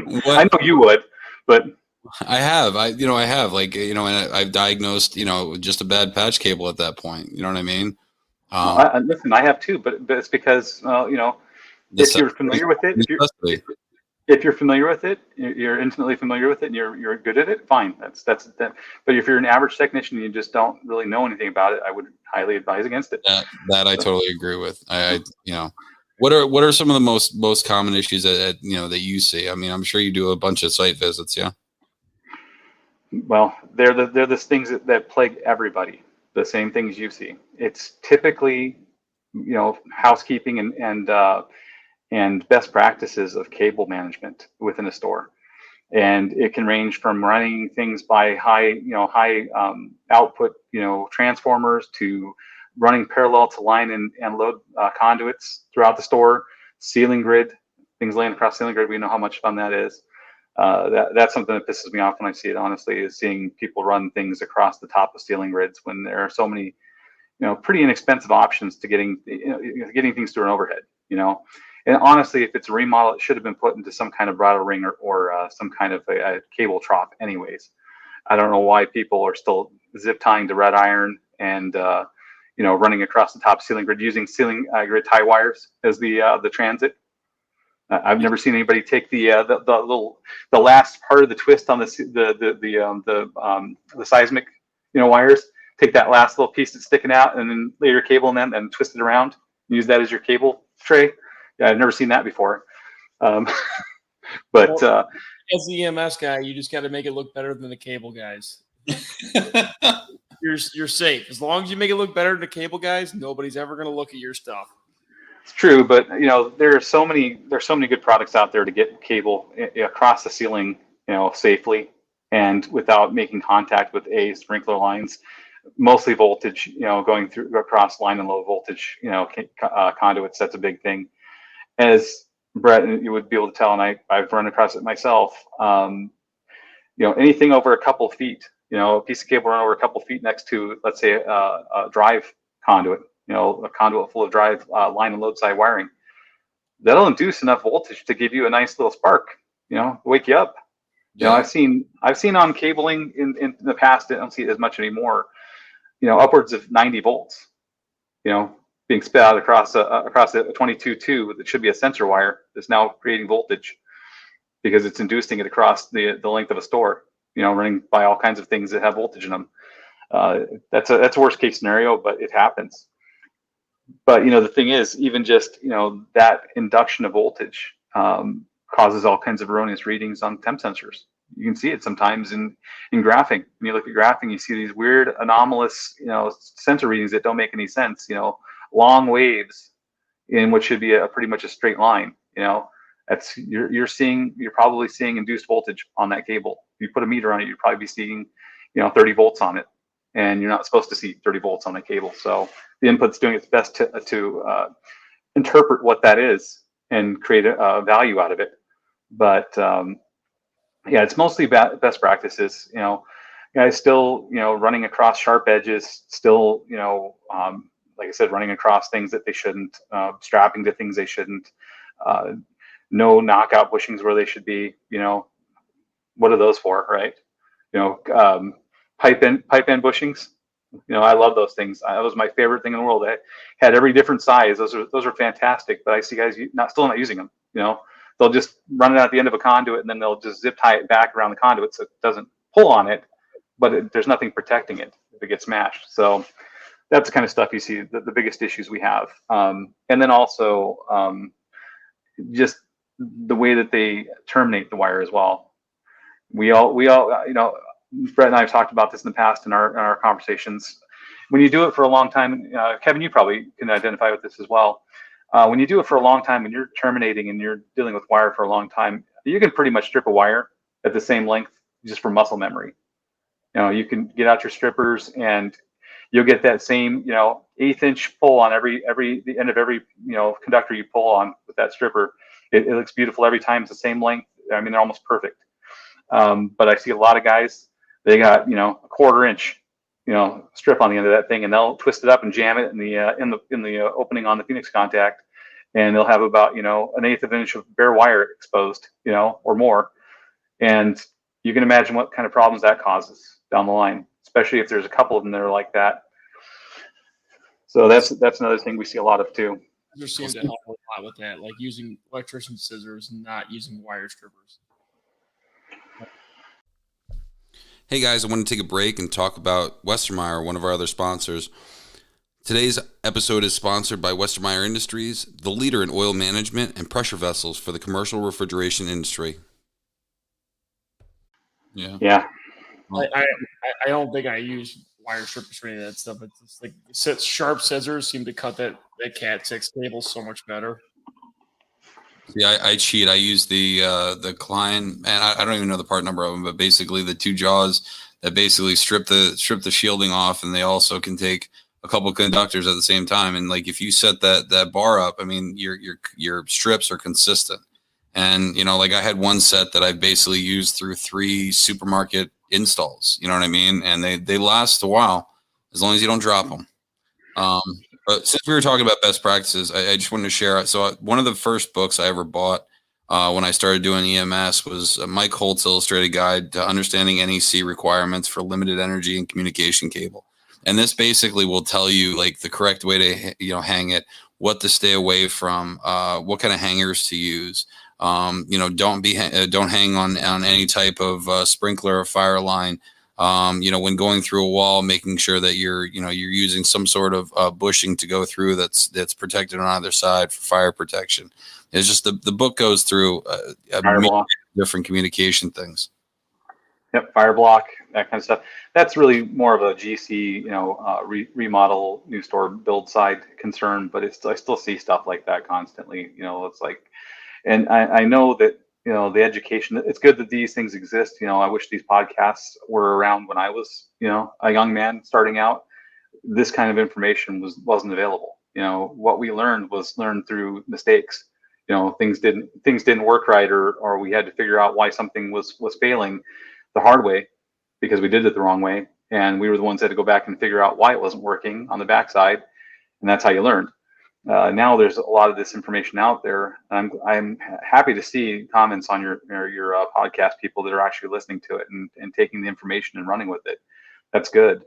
know you would, but I have, and I've diagnosed, just a bad patch cable at that point. You know what I mean? Listen, I have too, but it's because, if you're familiar with it, if you're familiar with it, you're intimately familiar with it, and you're good at it, fine. That's that. But if you're an average technician and you just don't really know anything about it, I would highly advise against it. That I totally agree with. What are some of the most common issues that you see? I mean, I'm sure you do a bunch of site visits, yeah. Well, they're the things that plague everybody. The same things you see. It's typically, housekeeping and best practices of cable management within a store, and it can range from running things by high output transformers to running parallel to line and load conduits throughout the store, ceiling grid, things laying across ceiling grid. We know how much fun that is. That's something that pisses me off when I see it, honestly, is seeing people run things across the top of ceiling grids when there are so many, pretty inexpensive options to getting things through an overhead, And honestly, if it's a remodel, it should have been put into some kind of bridle ring or some kind of a cable trough anyways. I don't know why people are still zip tying to red iron and, running across the top ceiling grid using ceiling grid tie wires as the transit. I've never seen anybody take the last part of the twist on the seismic, wires. Take that last little piece that's sticking out, and then lay your cable in that, and twist it around. And use that as your cable tray. Yeah, I've never seen that before. But as the EMS guy, you just got to make it look better than the cable guys. You're safe as long as you make it look better than the cable guys. Nobody's ever going to look at your stuff. It's true, but there's so many good products out there to get cable across the ceiling, safely and without making contact with sprinkler lines. Mostly voltage, going through across line and low voltage, conduits. That's a big thing. As Brett, you would be able to tell, and I've run across it myself. Anything over a couple of feet, a piece of cable run over a couple of feet next to, let's say, a drive conduit, a conduit full of drive line and load side wiring, that'll induce enough voltage to give you a nice little spark, wake you up. Yeah. I've seen on cabling in the past, I don't see it as much anymore, upwards of 90 volts, being spit out across a 22.2 that should be a sensor wire that's now creating voltage because it's inducing it across the length of a store, running by all kinds of things that have voltage in them. That's a worst case scenario, but it happens. But, the thing is, even just, that induction of voltage causes all kinds of erroneous readings on temp sensors. You can see it sometimes in graphing. When you look at graphing, you see these weird anomalous, sensor readings that don't make any sense, long waves in what should be pretty much a straight line, that's you're probably seeing induced voltage on that cable. If you put a meter on it, you'd probably be seeing, 30 volts on it, and you're not supposed to see 30 volts on the cable. So the input's doing its best to interpret what that is and create a value out of it. But yeah, it's mostly best practices. Guys still, running across sharp edges, still, like I said, running across things that they shouldn't, strapping to things they shouldn't, no knockout bushings where they should be. What are those for, right? Pipe end bushings. I love those things. That was my favorite thing in the world. I had every different size. Those are fantastic. But I see guys still not using them. They'll just run it at the end of a conduit, and then they'll just zip tie it back around the conduit so it doesn't pull on it, but there's nothing protecting it if it gets smashed. So that's the kind of stuff you see, the biggest issues we have. And then also just the way that they terminate the wire as well. We all, Brett and I have talked about this in the past in our conversations. When you do it for a long time, Kevin, you probably can identify with this as well. When you do it for a long time, when you're terminating and you're dealing with wire for a long time, you can pretty much strip a wire at the same length just for muscle memory. You can get out your strippers and you'll get that same, 1/8 inch pull on the end of every, conductor you pull on with that stripper. It looks beautiful every time. It's the same length. I mean, they're almost perfect. But I see a lot of guys, they got, 1/4 inch, strip on the end of that thing, and they'll twist it up and jam it in the opening on the Phoenix contact, and they'll have about 1/8 of an inch of bare wire exposed, or more, and you can imagine what kind of problems that causes down the line, especially if there's a couple of them that are like that. So that's another thing we see a lot of too. There seems to help a lot with that, like using electrician scissors and not using wire strippers. Hey guys, I want to take a break and talk about Westermeyer, one of our other sponsors. Today's episode is sponsored by Westermeyer Industries, the leader in oil management and pressure vessels for the commercial refrigeration industry. Yeah. I don't think I use wire strippers for any of that stuff. It's just like sharp scissors seem to cut that Cat 6 cable so much better. Yeah, I cheat. I use the Klein, and I don't even know the part number of them, but basically the two jaws that basically strip the shielding off, and they also can take a couple conductors at the same time. And like if you set that bar up, I mean your strips are consistent, And, you know, like I had one set that I basically used through 3 supermarket installs, you know what I mean? And they last a while as long as you don't drop them. But since we were talking about best practices, I just wanted to share. So one of the first books I ever bought when I started doing EMS was Mike Holt's Illustrated Guide to Understanding NEC Requirements for Limited Energy and Communication Cable. And this basically will tell you like the correct way to, you know, hang it, what to stay away from, what kind of hangers to use. You know, don't hang on any type of sprinkler or fire line. You know, when going through a wall, making sure that you're using some sort of bushing to go through that's protected on either side for fire protection. It's just the book goes through different communication things. Yep, fire block, that kind of stuff. That's really more of a GC, remodel, new store build side concern, but I still see stuff like that constantly. You know, it's like, and I know that, you know, the education, it's good that these things exist. You know, I wish these podcasts were around when I was, you know, a young man starting out. This kind of information wasn't available. You know, what we learned was learned through mistakes. You know, things didn't work right, or we had to figure out why something was failing the hard way because we did it the wrong way, and we were the ones that had to go back and figure out why it wasn't working on the backside, and that's how you learned. Now there's a lot of this information out there. I'm happy to see comments on your podcast, people that are actually listening to it and taking the information and running with it. That's good,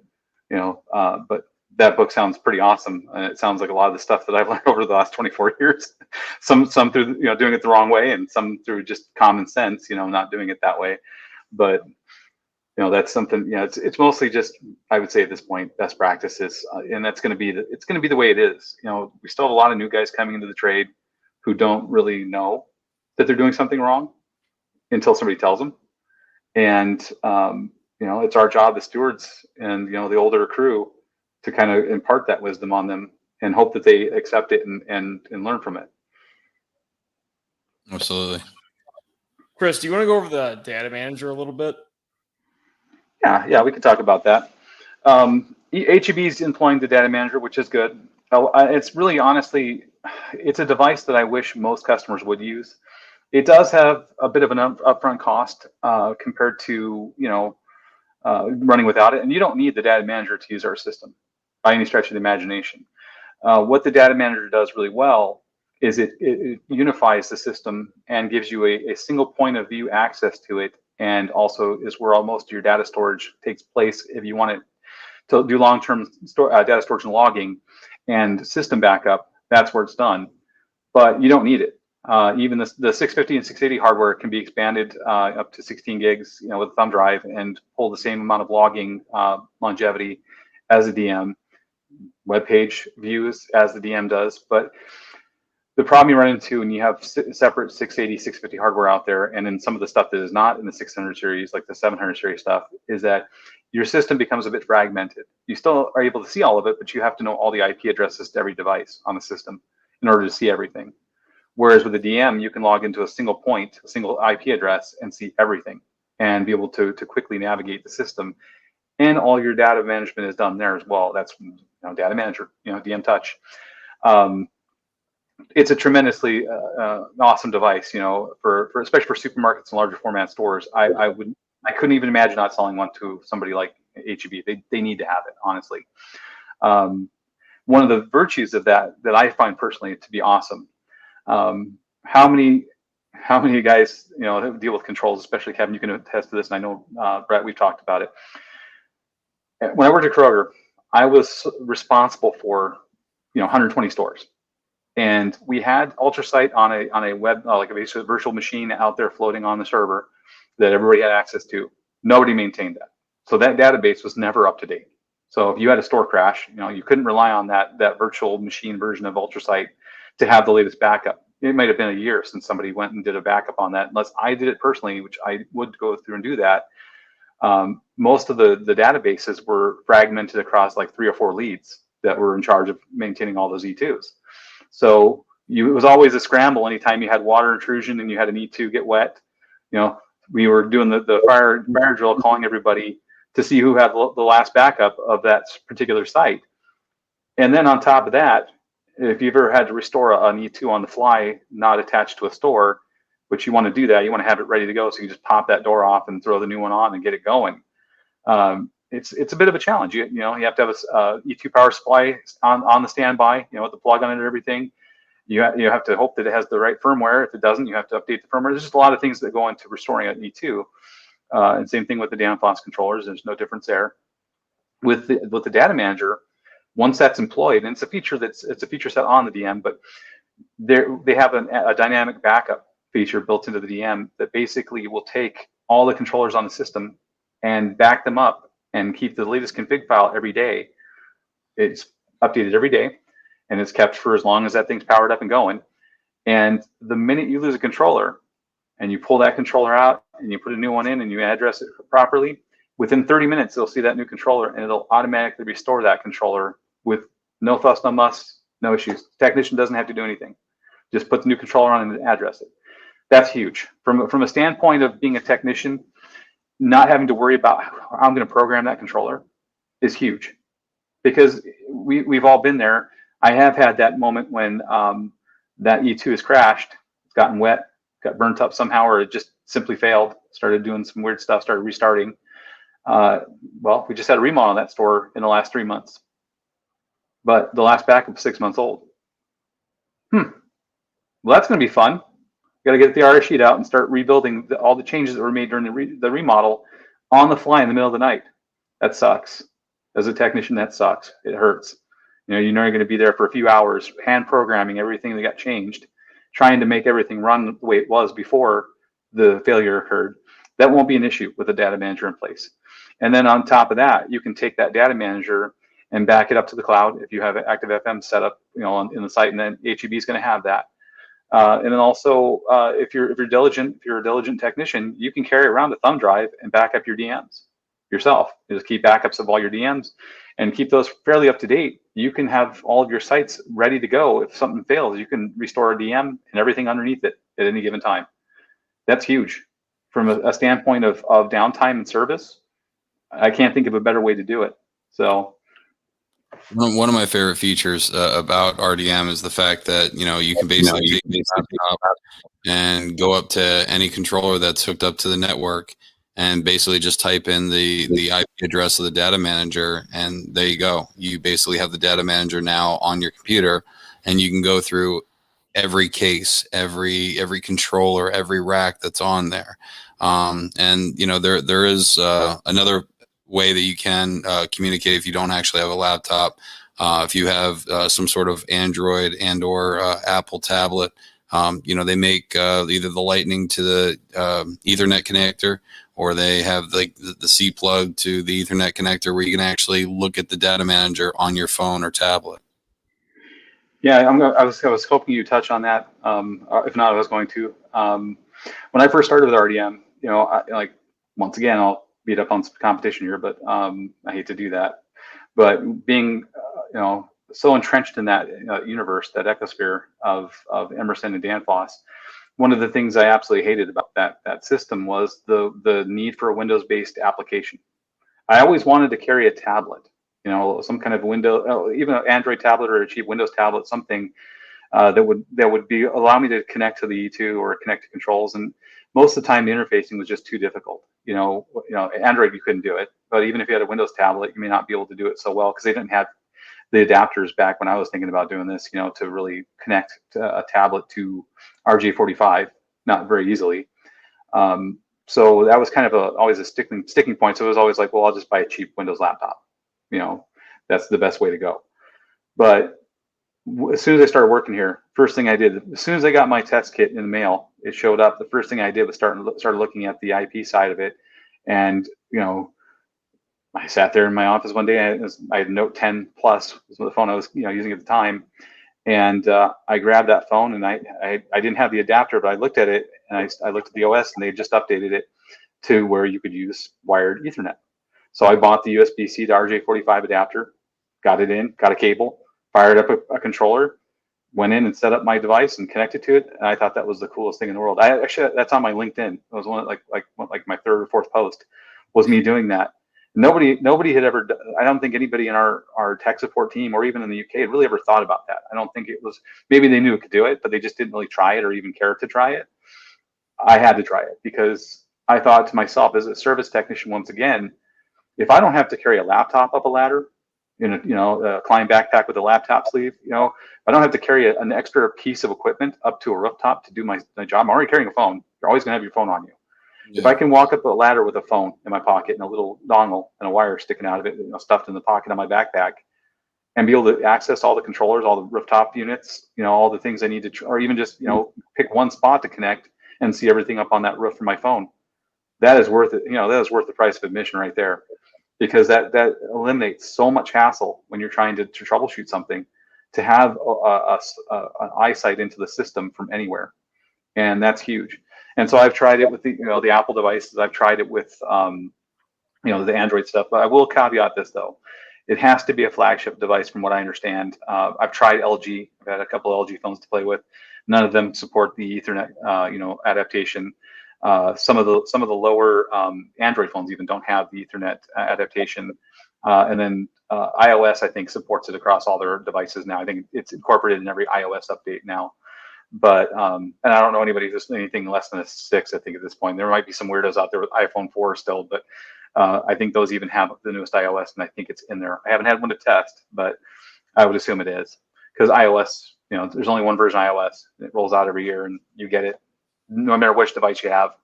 you know. But that book sounds pretty awesome, and it sounds like a lot of the stuff that I've learned over the last 24 years. Some through, you know, doing it the wrong way, and some through just common sense, you know, not doing it that way. But you know, that's something, you know, it's mostly just, I would say at this point, best practices, and that's going to be the way it is. You know, we still have a lot of new guys coming into the trade who don't really know that they're doing something wrong until somebody tells them. And you know, it's our job as stewards and, you know, the older crew to kind of impart that wisdom on them and hope that they accept it and learn from it. Absolutely. Chris, do you want to go over the data manager a little bit? Yeah, we could talk about that. HEB is employing the data manager, which is good. It's really, honestly, it's a device that I wish most customers would use. It does have a bit of an upfront cost compared to, you know, running without it. And you don't need the data manager to use our system by any stretch of the imagination. What the data manager does really well is it unifies the system and gives you a single point of view access to it, and also is where most of your data storage takes place if you want it to do long-term data storage and logging and system backup. That's where it's done, but you don't need it. Even the 650 and 680 hardware can be expanded up to 16 gigs, you know, with a thumb drive, and pull the same amount of logging longevity as a DM, web page views as the DM does. But the problem you run into when you have separate 680, 650 hardware out there, and then some of the stuff that is not in the 600 series, like the 700 series stuff, is that your system becomes a bit fragmented. You still are able to see all of it, but you have to know all the IP addresses to every device on the system in order to see everything. Whereas with the DM, you can log into a single point, a single IP address, and see everything and be able to quickly navigate the system. And all your data management is done there as well. That's, you know, data manager, you know, DM Touch. It's a tremendously awesome device, you know, for especially for supermarkets and larger format stores. I couldn't even imagine not selling one to somebody like HEB. They need to have it, honestly. One of the virtues of that I find personally to be awesome. How many guys, you know, deal with controls, especially Kevin, you can attest to this, and I know Brett, we've talked about it. When I worked at Kroger, I was responsible for, you know, 120 stores. And we had UltraSite on a web, like a virtual machine out there floating on the server that everybody had access to. Nobody maintained that. So that database was never up to date. So if you had a store crash, you know, you couldn't rely on that virtual machine version of UltraSite to have the latest backup. It might have been a year since somebody went and did a backup on that, unless I did it personally, which I would go through and do that. Most of the databases were fragmented across like 3 or 4 leads that were in charge of maintaining all those E2s. So it was always a scramble anytime you had water intrusion and you had an E2 get wet. You know, we were doing the fire drill, calling everybody to see who had the last backup of that particular site. And then on top of that, if you've ever had to restore an E2 on the fly, not attached to a store, which you want to do that. You want to have it ready to go, so you just pop that door off and throw the new one on and get it going. It's a bit of a challenge. You have to have a E2 power supply on the standby, with the plug on it and everything. You have to hope that it has the right firmware. If it doesn't, you have to update the firmware. There's just a lot of things that go into restoring an E2. And same thing with the Danfoss controllers. There's no difference there. With the data manager, once that's employed, and it's a feature set on the DM, but they have a dynamic backup feature built into the DM that basically will take all the controllers on the system and back them up and keep the latest config file every day. It's updated every day, and it's kept for as long as that thing's powered up and going. And the minute you lose a controller and you pull that controller out and you put a new one in and you address it properly, within 30 minutes, they'll see that new controller and it'll automatically restore that controller with no fuss, no muss, no issues. The technician doesn't have to do anything. Just put the new controller on and address it. That's huge. From a standpoint of being a technician, not having to worry about how I'm going to program that controller is huge, because we've all been there. I have had that moment when that E2 has crashed, it's gotten wet, got burnt up somehow, or it just simply failed, started doing some weird stuff, started restarting. Well, we just had a remodel on that store in the last 3 months, but the last backup was 6 months old. Well, that's going to be fun. Got to get the RS sheet out and start rebuilding all the changes that were made during the remodel on the fly in the middle of the night. That sucks. As a technician, that sucks. It hurts. You're going to be there for a few hours, hand programming everything that got changed, trying to make everything run the way it was before the failure occurred. That won't be an issue with a data manager in place. And then on top of that, you can take that data manager and back it up to the cloud if you have an active FM set up, in the site, and then HEB is going to have that. And then also, if you're a diligent technician, you can carry around a thumb drive and back up your DMs yourself. You just keep backups of all your DMs and keep those fairly up to date. You can have all of your sites ready to go. If something fails, you can restore a DM and everything underneath it at any given time. That's huge. From a standpoint of downtime and service, I can't think of a better way to do it. So. One of my favorite features about RDM is the fact that you can basically take the laptop and go up to any controller that's hooked up to the network and basically just type in the IP address of the data manager, and there you go. You basically have the data manager now on your computer, and you can go through every case, every controller, every rack that's on there. And there is another way that you can communicate if you don't actually have a laptop. If you have some sort of Android and or Apple tablet, they make either the Lightning to the Ethernet connector, or they have like the C plug to the Ethernet connector, where you can actually look at the data manager on your phone or tablet. Yeah, I was hoping you touch on that. If not, I was going to. When I first started with RDM, once again, I'll beat up on some competition here, but I hate to do that. But being, so entrenched in that universe, that ecosphere of Emerson and Danfoss, one of the things I absolutely hated about that system was the need for a Windows-based application. I always wanted to carry a tablet, some kind of even an Android tablet or a cheap Windows tablet, something that would allow me to connect to the E2 or connect to controls. And most of the time, the interfacing was just too difficult. Android, you couldn't do it, but even if you had a Windows tablet, you may not be able to do it so well, because they didn't have the adapters back when I was thinking about doing this, to really connect a tablet to RJ45, not very easily. So that was kind of always a sticking point. So it was always like, well, I'll just buy a cheap Windows laptop. That's the best way to go. But as soon as I started working here, first thing I did, as soon as I got my test kit in the mail, it showed up. The first thing I did was started looking at the IP side of it. And, I sat there in my office one day. I had Note 10 Plus, was the phone I was using at the time. And I grabbed that phone, and I didn't have the adapter, but I looked at it, and I looked at the OS, and they just updated it to where you could use wired Ethernet. So I bought the USB-C to RJ45 adapter, got it in, got a cable, fired up a controller, went in and set up my device and connected to it. And I thought that was the coolest thing in the world. That's on my LinkedIn. It was one like my third or fourth post was me doing that. Nobody had ever. I don't think anybody in our tech support team or even in the UK had really ever thought about that. I don't think it was. Maybe they knew it could do it, but they just didn't really try it or even care to try it. I had to try it because I thought to myself, as a service technician, once again, if I don't have to carry a laptop up a ladder in a climbing backpack with a laptop sleeve, if I don't have to carry an extra piece of equipment up to a rooftop to do my job, I'm already carrying a phone. You're always going to have your phone on you. Yeah. If I can walk up a ladder with a phone in my pocket and a little dongle and a wire sticking out of it, stuffed in the pocket of my backpack, and be able to access all the controllers, all the rooftop units, all the things I need to, or even just, pick one spot to connect and see everything up on that roof from my phone, that is worth it. That is worth the price of admission right there, because that eliminates so much hassle when you're trying to troubleshoot something, to have an eyesight into the system from anywhere. And that's huge. And so I've tried it with the Apple devices. I've tried it with, the Android stuff. But I will caveat this, though. It has to be a flagship device, from what I understand. I've tried LG. I've had a couple of LG phones to play with. None of them support the Ethernet, adaptation. Some of the lower Android phones even don't have the Ethernet adaptation. And then iOS, I think, supports it across all their devices now. I think it's incorporated in every iOS update now. But and I don't know anybody who's anything less than a 6. I think at this point there might be some weirdos out there with iPhone 4 still, but I think those even have the newest iOS, and I think it's in there. I haven't had one to test, but I would assume it is, because iOS, there's only one version of iOS. It rolls out every year, and you get it no matter which device you have.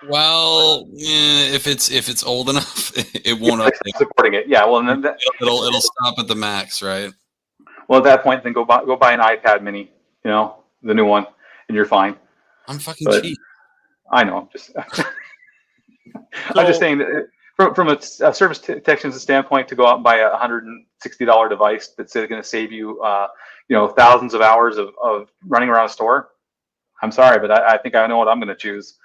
Well, if it's old enough, it won't update. Supporting it, yeah. Well, and then it'll stop at the max, right? Well, at that point, then go buy an iPad Mini, the new one, and you're fine. I'm fucking cheap. I know. I'm just saying that from a service technician's standpoint, to go out and buy a $160 device that's going to save you, thousands of hours of running around a store. I'm sorry, but I think I know what I'm going to choose.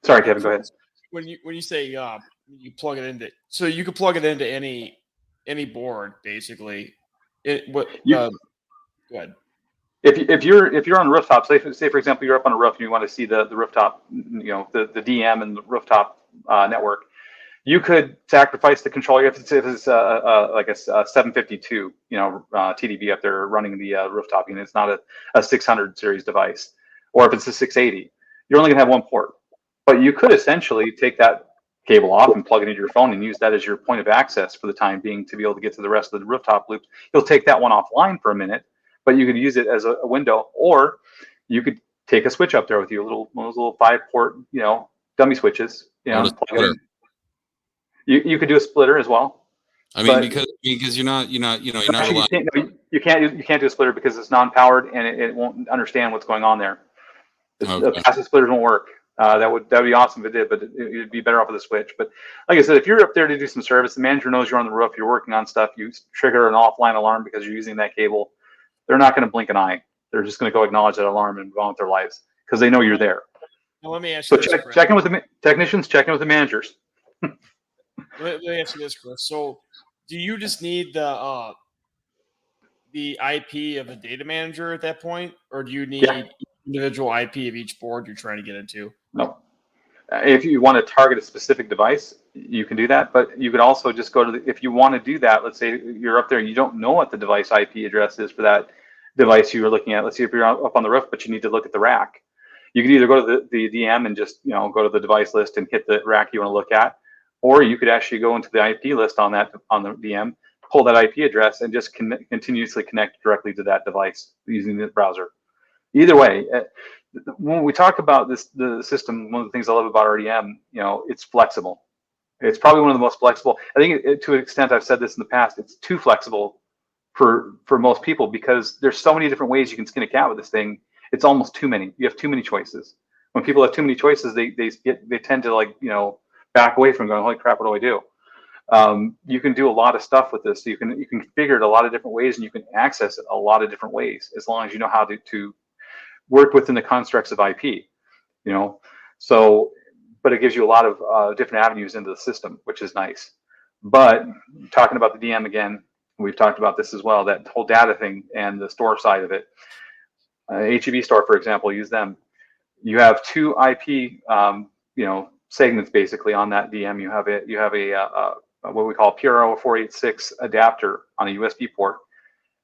Sorry, Kevin, go ahead. When you say you plug it into, so you can plug it into any board basically. Go ahead. If you're on the rooftop, say for example you're up on a roof and you want to see the rooftop, the DM and the rooftop network, you could sacrifice the controller if it's like a 752 TDP up there running the rooftop unit. It's not a 600 series device, or if it's a 680, you're only gonna have one port. But you could essentially take that cable off and plug it into your phone and use that as your point of access for the time being to be able to get to the rest of the rooftop loops. You'll take that one offline for a minute, but you could use it as a window, or you could take a switch up there with you, one of those little 5-port, dummy switches. Plug in. You could do a splitter as well. I mean, because you're not allowed. You can't do a splitter because it's non-powered and it won't understand what's going on there. The passive splitters won't work. That would be awesome if it did, but it'd be better off with a switch. But like I said, if you're up there to do some service, the manager knows you're on the roof, you're working on stuff, you trigger an offline alarm because you're using that cable, they're not going to blink an eye. They're just going to go acknowledge that alarm and go on with their lives because they know you're there. Now, let me ask you this, check in with the technicians, check in with the managers. Let me ask you this, Chris. So do you just need the IP of a data manager at that point, or do you need individual IP of each board you're trying to get into? No. If you want to target a specific device, you can do that. But you could also just go to if you want to do that, let's say you're up there and you don't know what the device IP address is for that device you were looking at. Let's say if you're up on the roof, but you need to look at the rack. You can either go to the DM and just go to the device list and hit the rack you want to look at, or you could actually go into the IP list on the DM, pull that IP address, and just continuously connect directly to that device using the browser. Either way, when we talk about the system, one of the things I love about RDM, it's flexible. It's probably one of the most flexible. I think to an extent, I've said this in the past, it's too flexible for most people because there's so many different ways you can skin a cat with this thing. It's almost too many. You have too many choices. When people have too many choices, they tend to back away from going, holy crap, what do I do? You can do a lot of stuff with this. So you can configure it a lot of different ways, and you can access it a lot of different ways as long as you know how to work within the constructs of IP. So, but it gives you a lot of different avenues into the system, which is nice. But talking about the DM again, we've talked about this as well, that whole data thing and the store side of it. HEB store, for example, use them. You have two IP, segments basically on that DM. You have a what we call PRO 486 adapter on a USB port.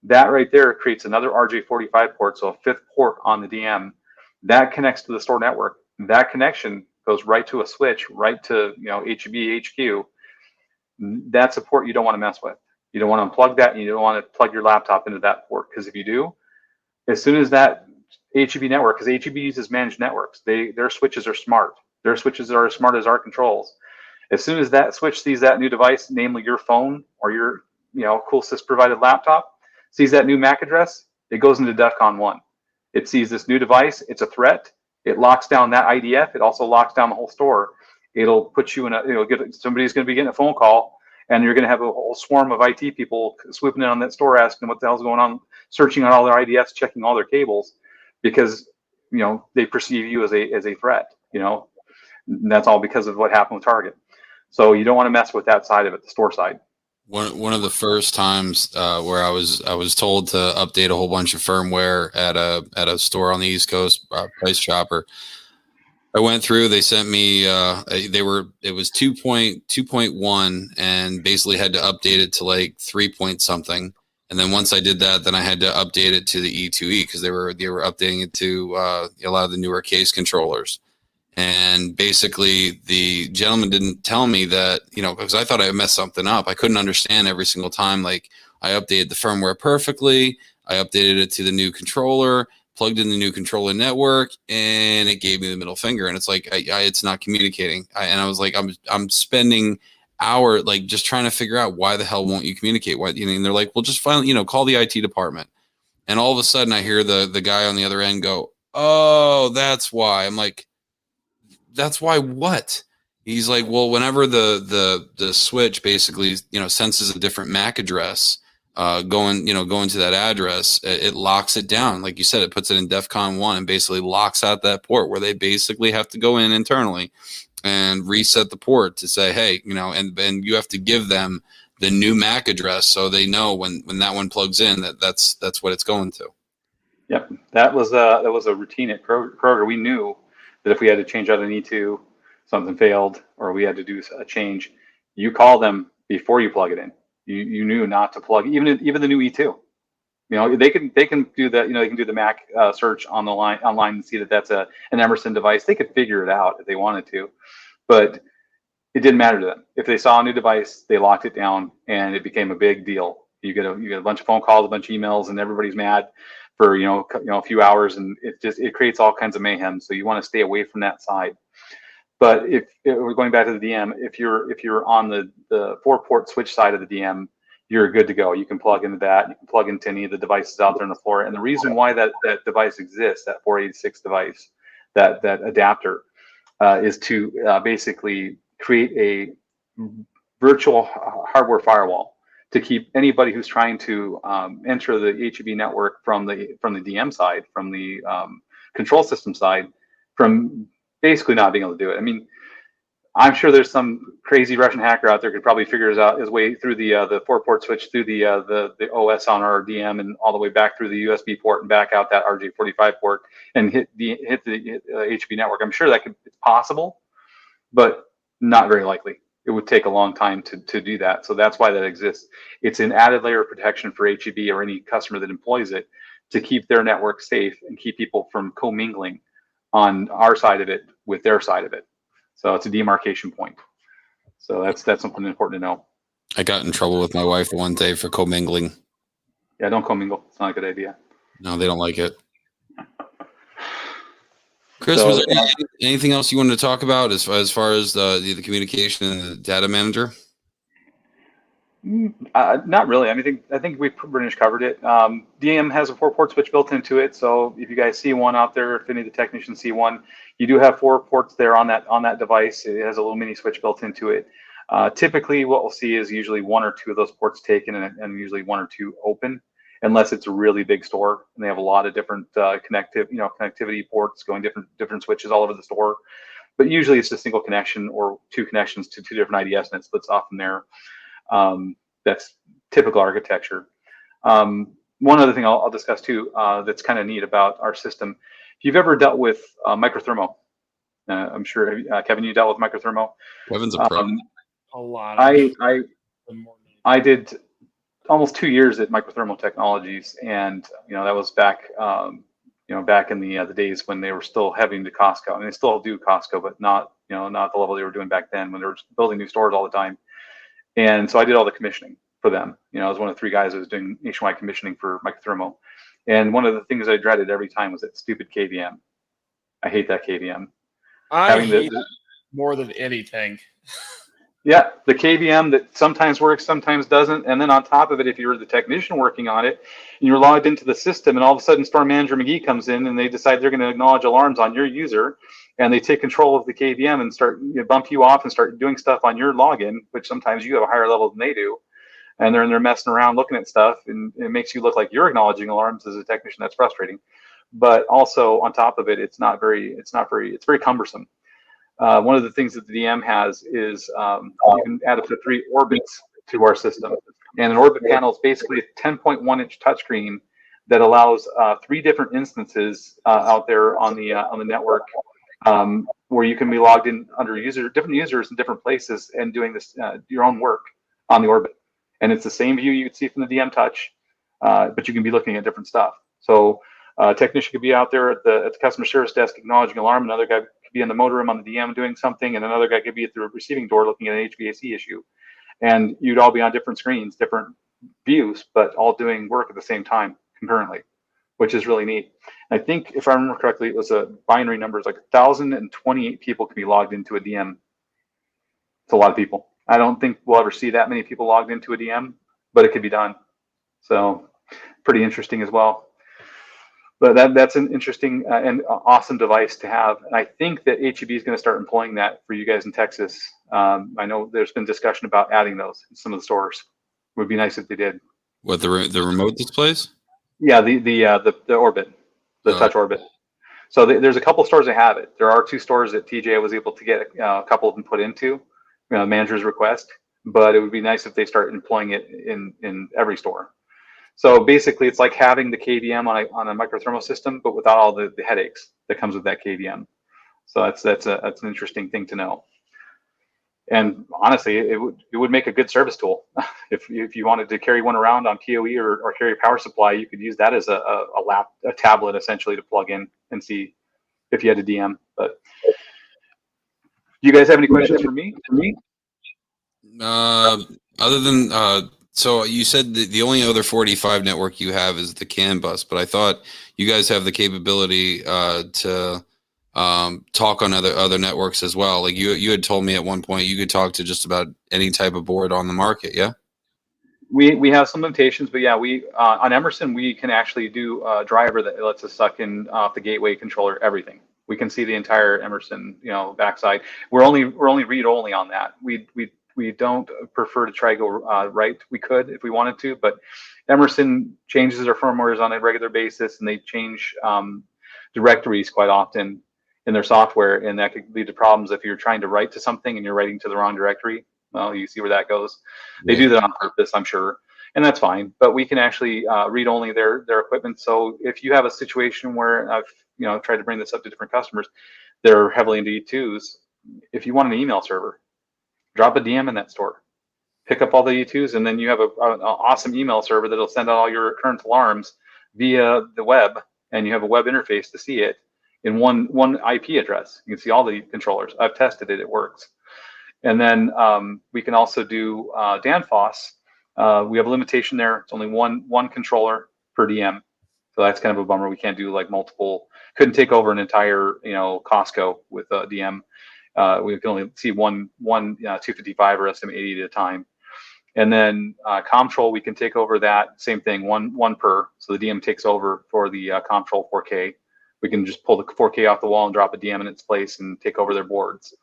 That right there creates another RJ45 port, so a 5th port on the DM that connects to the store network. that connection goes right to a switch, right to HEB HQ. That's a port you don't want to mess with. You don't want to unplug that, and you don't want to plug your laptop into that port, because if you do, as soon as that HEB network, because HEB uses managed networks, their switches are smart. Their switches are as smart as our controls. As soon as that switch sees that new device, namely your phone or your CoolSys provided laptop, sees that new MAC address, it goes into DEFCON 1. It sees this new device, it's a threat. It locks down that IDF. It also locks down the whole store. It'll put you in somebody's going to be getting a phone call, and you're going to have a whole swarm of IT people swooping in on that store, asking what the hell's going on, searching on all their IDFs, checking all their cables, because they perceive you as a threat. And that's all because of what happened with Target. So you don't want to mess with that side of it, the store side. One of the first times where I was told to update a whole bunch of firmware at a store on the East Coast, Price Chopper. I went through. They sent me. It was 2.1, and basically had to update it to like 3 point something. And then once I did that, then I had to update it to the E2E, because they were updating it to a lot of the newer case controllers. And basically, the gentleman didn't tell me that, because I thought I messed something up. I couldn't understand every single time. Like, I updated the firmware perfectly. I updated it to the new controller, plugged in the new controller network, and it gave me the middle finger. And it's like, it's not communicating. And I was like, I'm spending hours like just trying to figure out why the hell won't you communicate? Why, and they're like, well, just finally, call the IT department. And all of a sudden, I hear the guy on the other end go, oh, that's why. I'm like, that's why what? He's like, well, whenever the switch basically, senses a different MAC address, going to that address, it locks it down. Like you said, it puts it in DEFCON 1 and basically locks out that port, where they basically have to go in internally and reset the port to say, hey, and you have to give them the new MAC address, so they know when that one plugs in that's what it's going to. Yep, that was a routine at Kroger. We knew that if we had to change out an E2, something failed, or we had to do a change, you call them before you plug it in. You knew not to plug even the new E2. They can do that. They can do the Mac search online and see that that's an Emerson device. They could figure it out if they wanted to, but it didn't matter to them. If they saw a new device, they locked it down, and it became a big deal. You get a bunch of phone calls, a bunch of emails, and everybody's mad for a few hours, and it creates all kinds of mayhem. So you want to stay away from that side. But if we're going back to the DM, if you're on the 4-port switch side of the DM, you're good to go. You can plug into that. You can plug into any of the devices out there on the floor. And the reason why that device exists, that 486 device, that adapter, is to basically create a virtual hardware firewall to keep anybody who's trying to enter the HEB network from the DM side, from the control system side, from basically not being able to do it. I mean, I'm sure there's some crazy Russian hacker out there who could probably figure his way through the 4-port switch, through the OS on RDM, and all the way back through the USB port and back out that RJ45 port and hit the HEB network. I'm sure it's possible, but not very likely. It would take a long time to do that. So that's why that exists. It's an added layer of protection for HEB or any customer that employs it, to keep their network safe and keep people from commingling on our side of it with their side of it. So it's a demarcation point. So that's something important to know. I got in trouble with my wife one day for commingling. Yeah, don't commingle. It's not a good idea. No, they don't like it. Chris, was there anything else you wanted to talk about as far as the communication and the data manager? Not really. I mean, I think we pretty much covered it. DM has a 4-port switch built into it, so if you guys see one out there, if any of the technicians see one, you do have 4 ports there on that device. It has a little mini switch built into it. Typically, what we'll see is usually 1 or 2 of those ports taken, and usually 1 or 2 open, unless it's a really big store and they have a lot of different connectivity ports going different switches all over the store. But usually it's a single connection or 2 connections to 2 different IDS, and it splits off from there. That's typical architecture. One other thing I'll discuss too, that's kind of neat about our system. If you've ever dealt with microthermo, I'm sure Kevin, you dealt with microthermo. Kevin's a pro. A lot. I did almost 2 years at Microthermo Technologies, and that was back back in the days when they were still having to Costco. I mean, they still do Costco, but not not the level they were doing back then when they were building new stores all the time. And so I did all the commissioning for them. I was one of the 3 guys that was doing nationwide commissioning for Microthermo. And one of the things I dreaded every time was that stupid KVM. I hate that KVM. I hate it more than anything. Yeah, the KVM that sometimes works, sometimes doesn't. And then on top of it, if you're the technician working on it and you're logged into the system and all of a sudden Storm Manager McGee comes in and they decide they're going to acknowledge alarms on your user and they take control of the KVM and start bump you off and start doing stuff on your login, which sometimes you have a higher level than they do. And they're in there messing around looking at stuff and it makes you look like you're acknowledging alarms as a technician. That's frustrating. But also on top of it, it's very cumbersome. One of the things that the DM has is you can add up to 3 orbits to our system. And an orbit panel is basically a 10.1-inch touchscreen that allows 3 different instances out there on the network where you can be logged in under different users in different places and doing this your own work on the orbit. And it's the same view you would see from the DM Touch, but you can be looking at different stuff. So a technician could be out there at the customer service desk acknowledging alarm. Another guy could be in the motor room on the DM doing something, and another guy could be at the receiving door looking at an HVAC issue. And you'd all be on different screens, different views, but all doing work at the same time concurrently, which is really neat. I think if I remember correctly, it was a binary number. It's like 1,028 people can be logged into a DM. It's a lot of people. I don't think we'll ever see that many people logged into a DM, but it could be done. So pretty interesting as well. But that's an interesting and awesome device to have. And I think that HEB is going to start employing that for you guys in Texas. I know there's been discussion about adding those in some of the stores. It would be nice if they did. What, the remote displays? Yeah, the Orbit, the Touch Orbit. So there's a couple stores that have it. There are 2 stores that TJ was able to get a couple of them put into, manager's request. But it would be nice if they start employing it in every store. So basically, it's like having the KVM on a microthermal system, but without all the headaches that comes with that KVM. So that's an interesting thing to know. And honestly, it would make a good service tool. If you wanted to carry one around on PoE or carry a power supply, you could use that as a tablet essentially to plug in and see if you had a DM. But do you guys have any questions for me? Other than so you said the only other 45 network you have is the CAN bus, but I thought you guys have the capability to talk on other networks as well. Like you had told me at one point you could talk to just about any type of board on the market. Yeah. We have some limitations, but yeah, we on Emerson we can actually do a driver that lets us suck in off the gateway controller everything. We can see the entire Emerson backside. We're only read only on that. We don't prefer to try to go right. We could if we wanted to, but Emerson changes their firmwares on a regular basis, and they change directories quite often in their software, and that could lead to problems if you're trying to write to something and you're writing to the wrong directory. Well, you see where that goes. They do that on purpose, I'm sure, and that's fine. But we can actually read only their equipment. So if you have a situation where I've tried to bring this up to different customers, they're heavily into E2s. If you want an email server, drop a DM in that store, pick up all the E2s, and then you have an awesome email server that'll send out all your current alarms via the web, and you have a web interface to see it in one IP address. You can see all the controllers. I've tested it; it works. And then we can also do Dan Foss. We have a limitation there. It's only one controller per DM, so that's kind of a bummer. We can't do like multiple. Couldn't take over an entire Costco with a DM. We can only see one 255 or SM80 at a time. And then Comtrol, we can take over that same thing, one per. So the DM takes over for the Comtrol 4K. We can just pull the 4K off the wall and drop a DM in its place and take over their boards.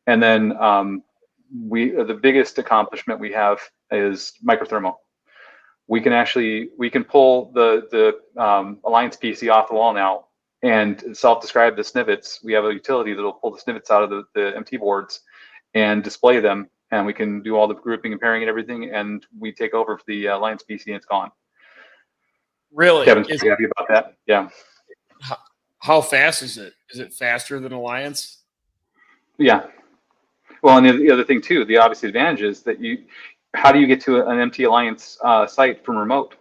And then the biggest accomplishment we have is microthermal. We can pull the Alliance PC off the wall now and self-describe the snivets. We have a utility that'll pull the snivets out of the MT boards and display them, and we can do all the grouping and pairing and everything, and we take over for the Alliance PC and it's gone. Really? Kevin's pretty happy about that. Yeah. How fast is it? Is it faster than Alliance? Yeah. Well, and the other thing too, the obvious advantage is that how do you get to an MT Alliance site from remote?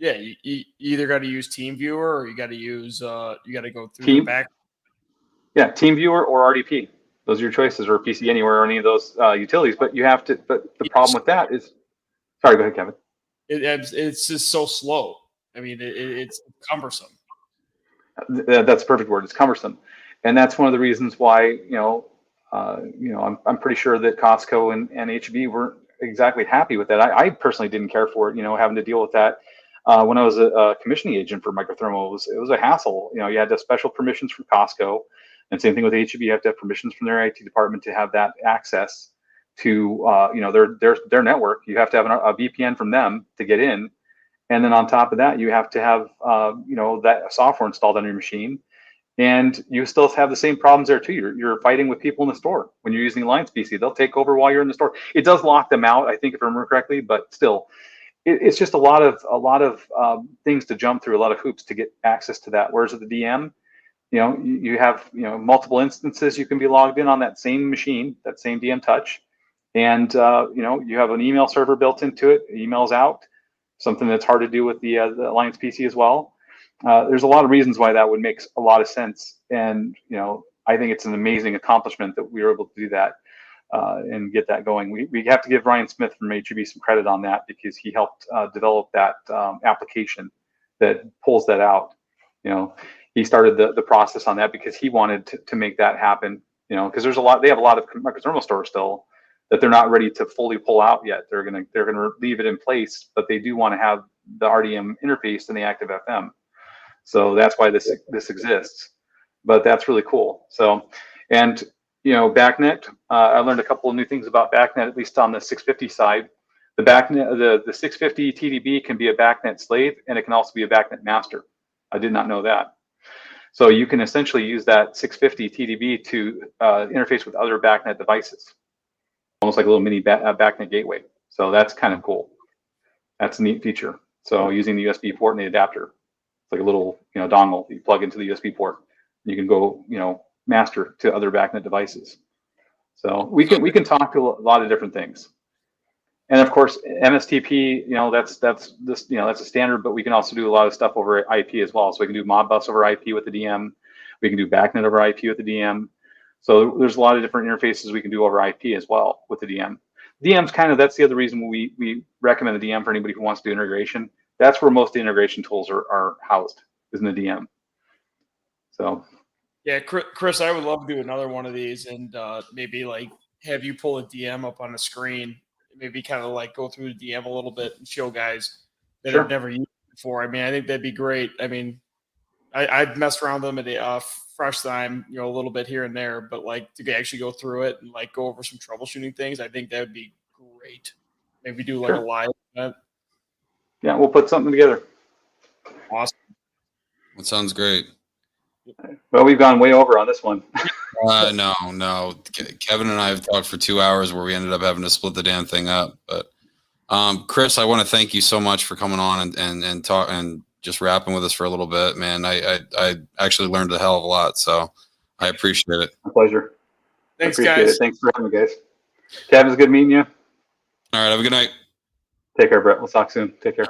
Yeah, you either got to use TeamViewer or you got to use you got to go through Team, the back. Yeah, TeamViewer or RDP. Those are your choices, or PC Anywhere or any of those utilities. But you have to. But the problem with that is, sorry, go ahead, Kevin. It's just so slow. I mean, it's cumbersome. That's a perfect word. It's cumbersome, and that's one of the reasons why I'm pretty sure that Costco and HB weren't exactly happy with that. I personally didn't care for it. Having to deal with that when I was a commissioning agent for Microthermo, it was a hassle. You had to have special permissions from Costco, and same thing with HB. You have to have permissions from their IT department to have that access to their network. You have to have a VPN from them to get in. And then on top of that, you have to have that software installed on your machine, and you still have the same problems there too. You're fighting with people in the store when you're using Alliance PC. They'll take over while you're in the store. It does lock them out, I think, if I remember correctly, but still, it's just a lot of things to jump through, a lot of hoops to get access to that. Whereas at the DM, you have multiple instances you can be logged in on that same machine, that same DM Touch, and you have an email server built into it. Emails out. Something that's hard to do with the Alliance PC as well. There's a lot of reasons why that would make a lot of sense, and I think it's an amazing accomplishment that we were able to do that and get that going. We have to give Ryan Smith from HEB some credit on that, because he helped develop that application that pulls that out. He started the process on that because he wanted to make that happen. Because they have a lot of microthermal stores still that they're not ready to fully pull out yet. They're gonna leave it in place, but they do want to have the RDM interface in the active FM. So that's why this exists. But that's really cool. So, and Bacnet, I learned a couple of new things about Bacnet, at least on the 650 side. The Bacnet, the 650 TDB can be a Bacnet slave, and it can also be a Bacnet master. I did not know that. So you can essentially use that 650 TDB to interface with other Bacnet devices, almost like a little mini Bacnet gateway. So that's kind of cool. That's a neat feature. So using the USB port and the adapter, it's like a little dongle that you plug into the USB port. You can go master to other Bacnet devices. So we can talk to a lot of different things. And of course, MSTP, that's a standard, but we can also do a lot of stuff over IP as well. So we can do Modbus over IP with the DM. We can do Bacnet over IP with the DM. So there's a lot of different interfaces we can do over IP as well with the DM. DM's that's the other reason we recommend the DM for anybody who wants to do integration. That's where most of the integration tools are housed, is in the DM. So. Yeah, Chris, I would love to do another one of these, and maybe like have you pull a DM up on the screen, maybe kind of like go through the DM a little bit and show guys that have never used it before. I mean, I think that'd be great. I mean, I've messed around with them at a fresh time, a little bit here and there, but like to actually go through it and like go over some troubleshooting things, I think that would be great. Maybe do like a live event. Yeah, we'll put something together. Awesome. That sounds great. Well, we've gone way over on this one. No. Kevin and I have talked for 2 hours where we ended up having to split the damn thing up. But Chris, I want to thank you so much for coming on and talk and just rapping with us for a little bit, man. I actually learned a hell of a lot, so I appreciate it. My pleasure. Thanks, guys. Thanks for having me, guys. Kevin, it's good meeting you. All right, have a good night. Take care, Brett. We'll talk soon. Take care.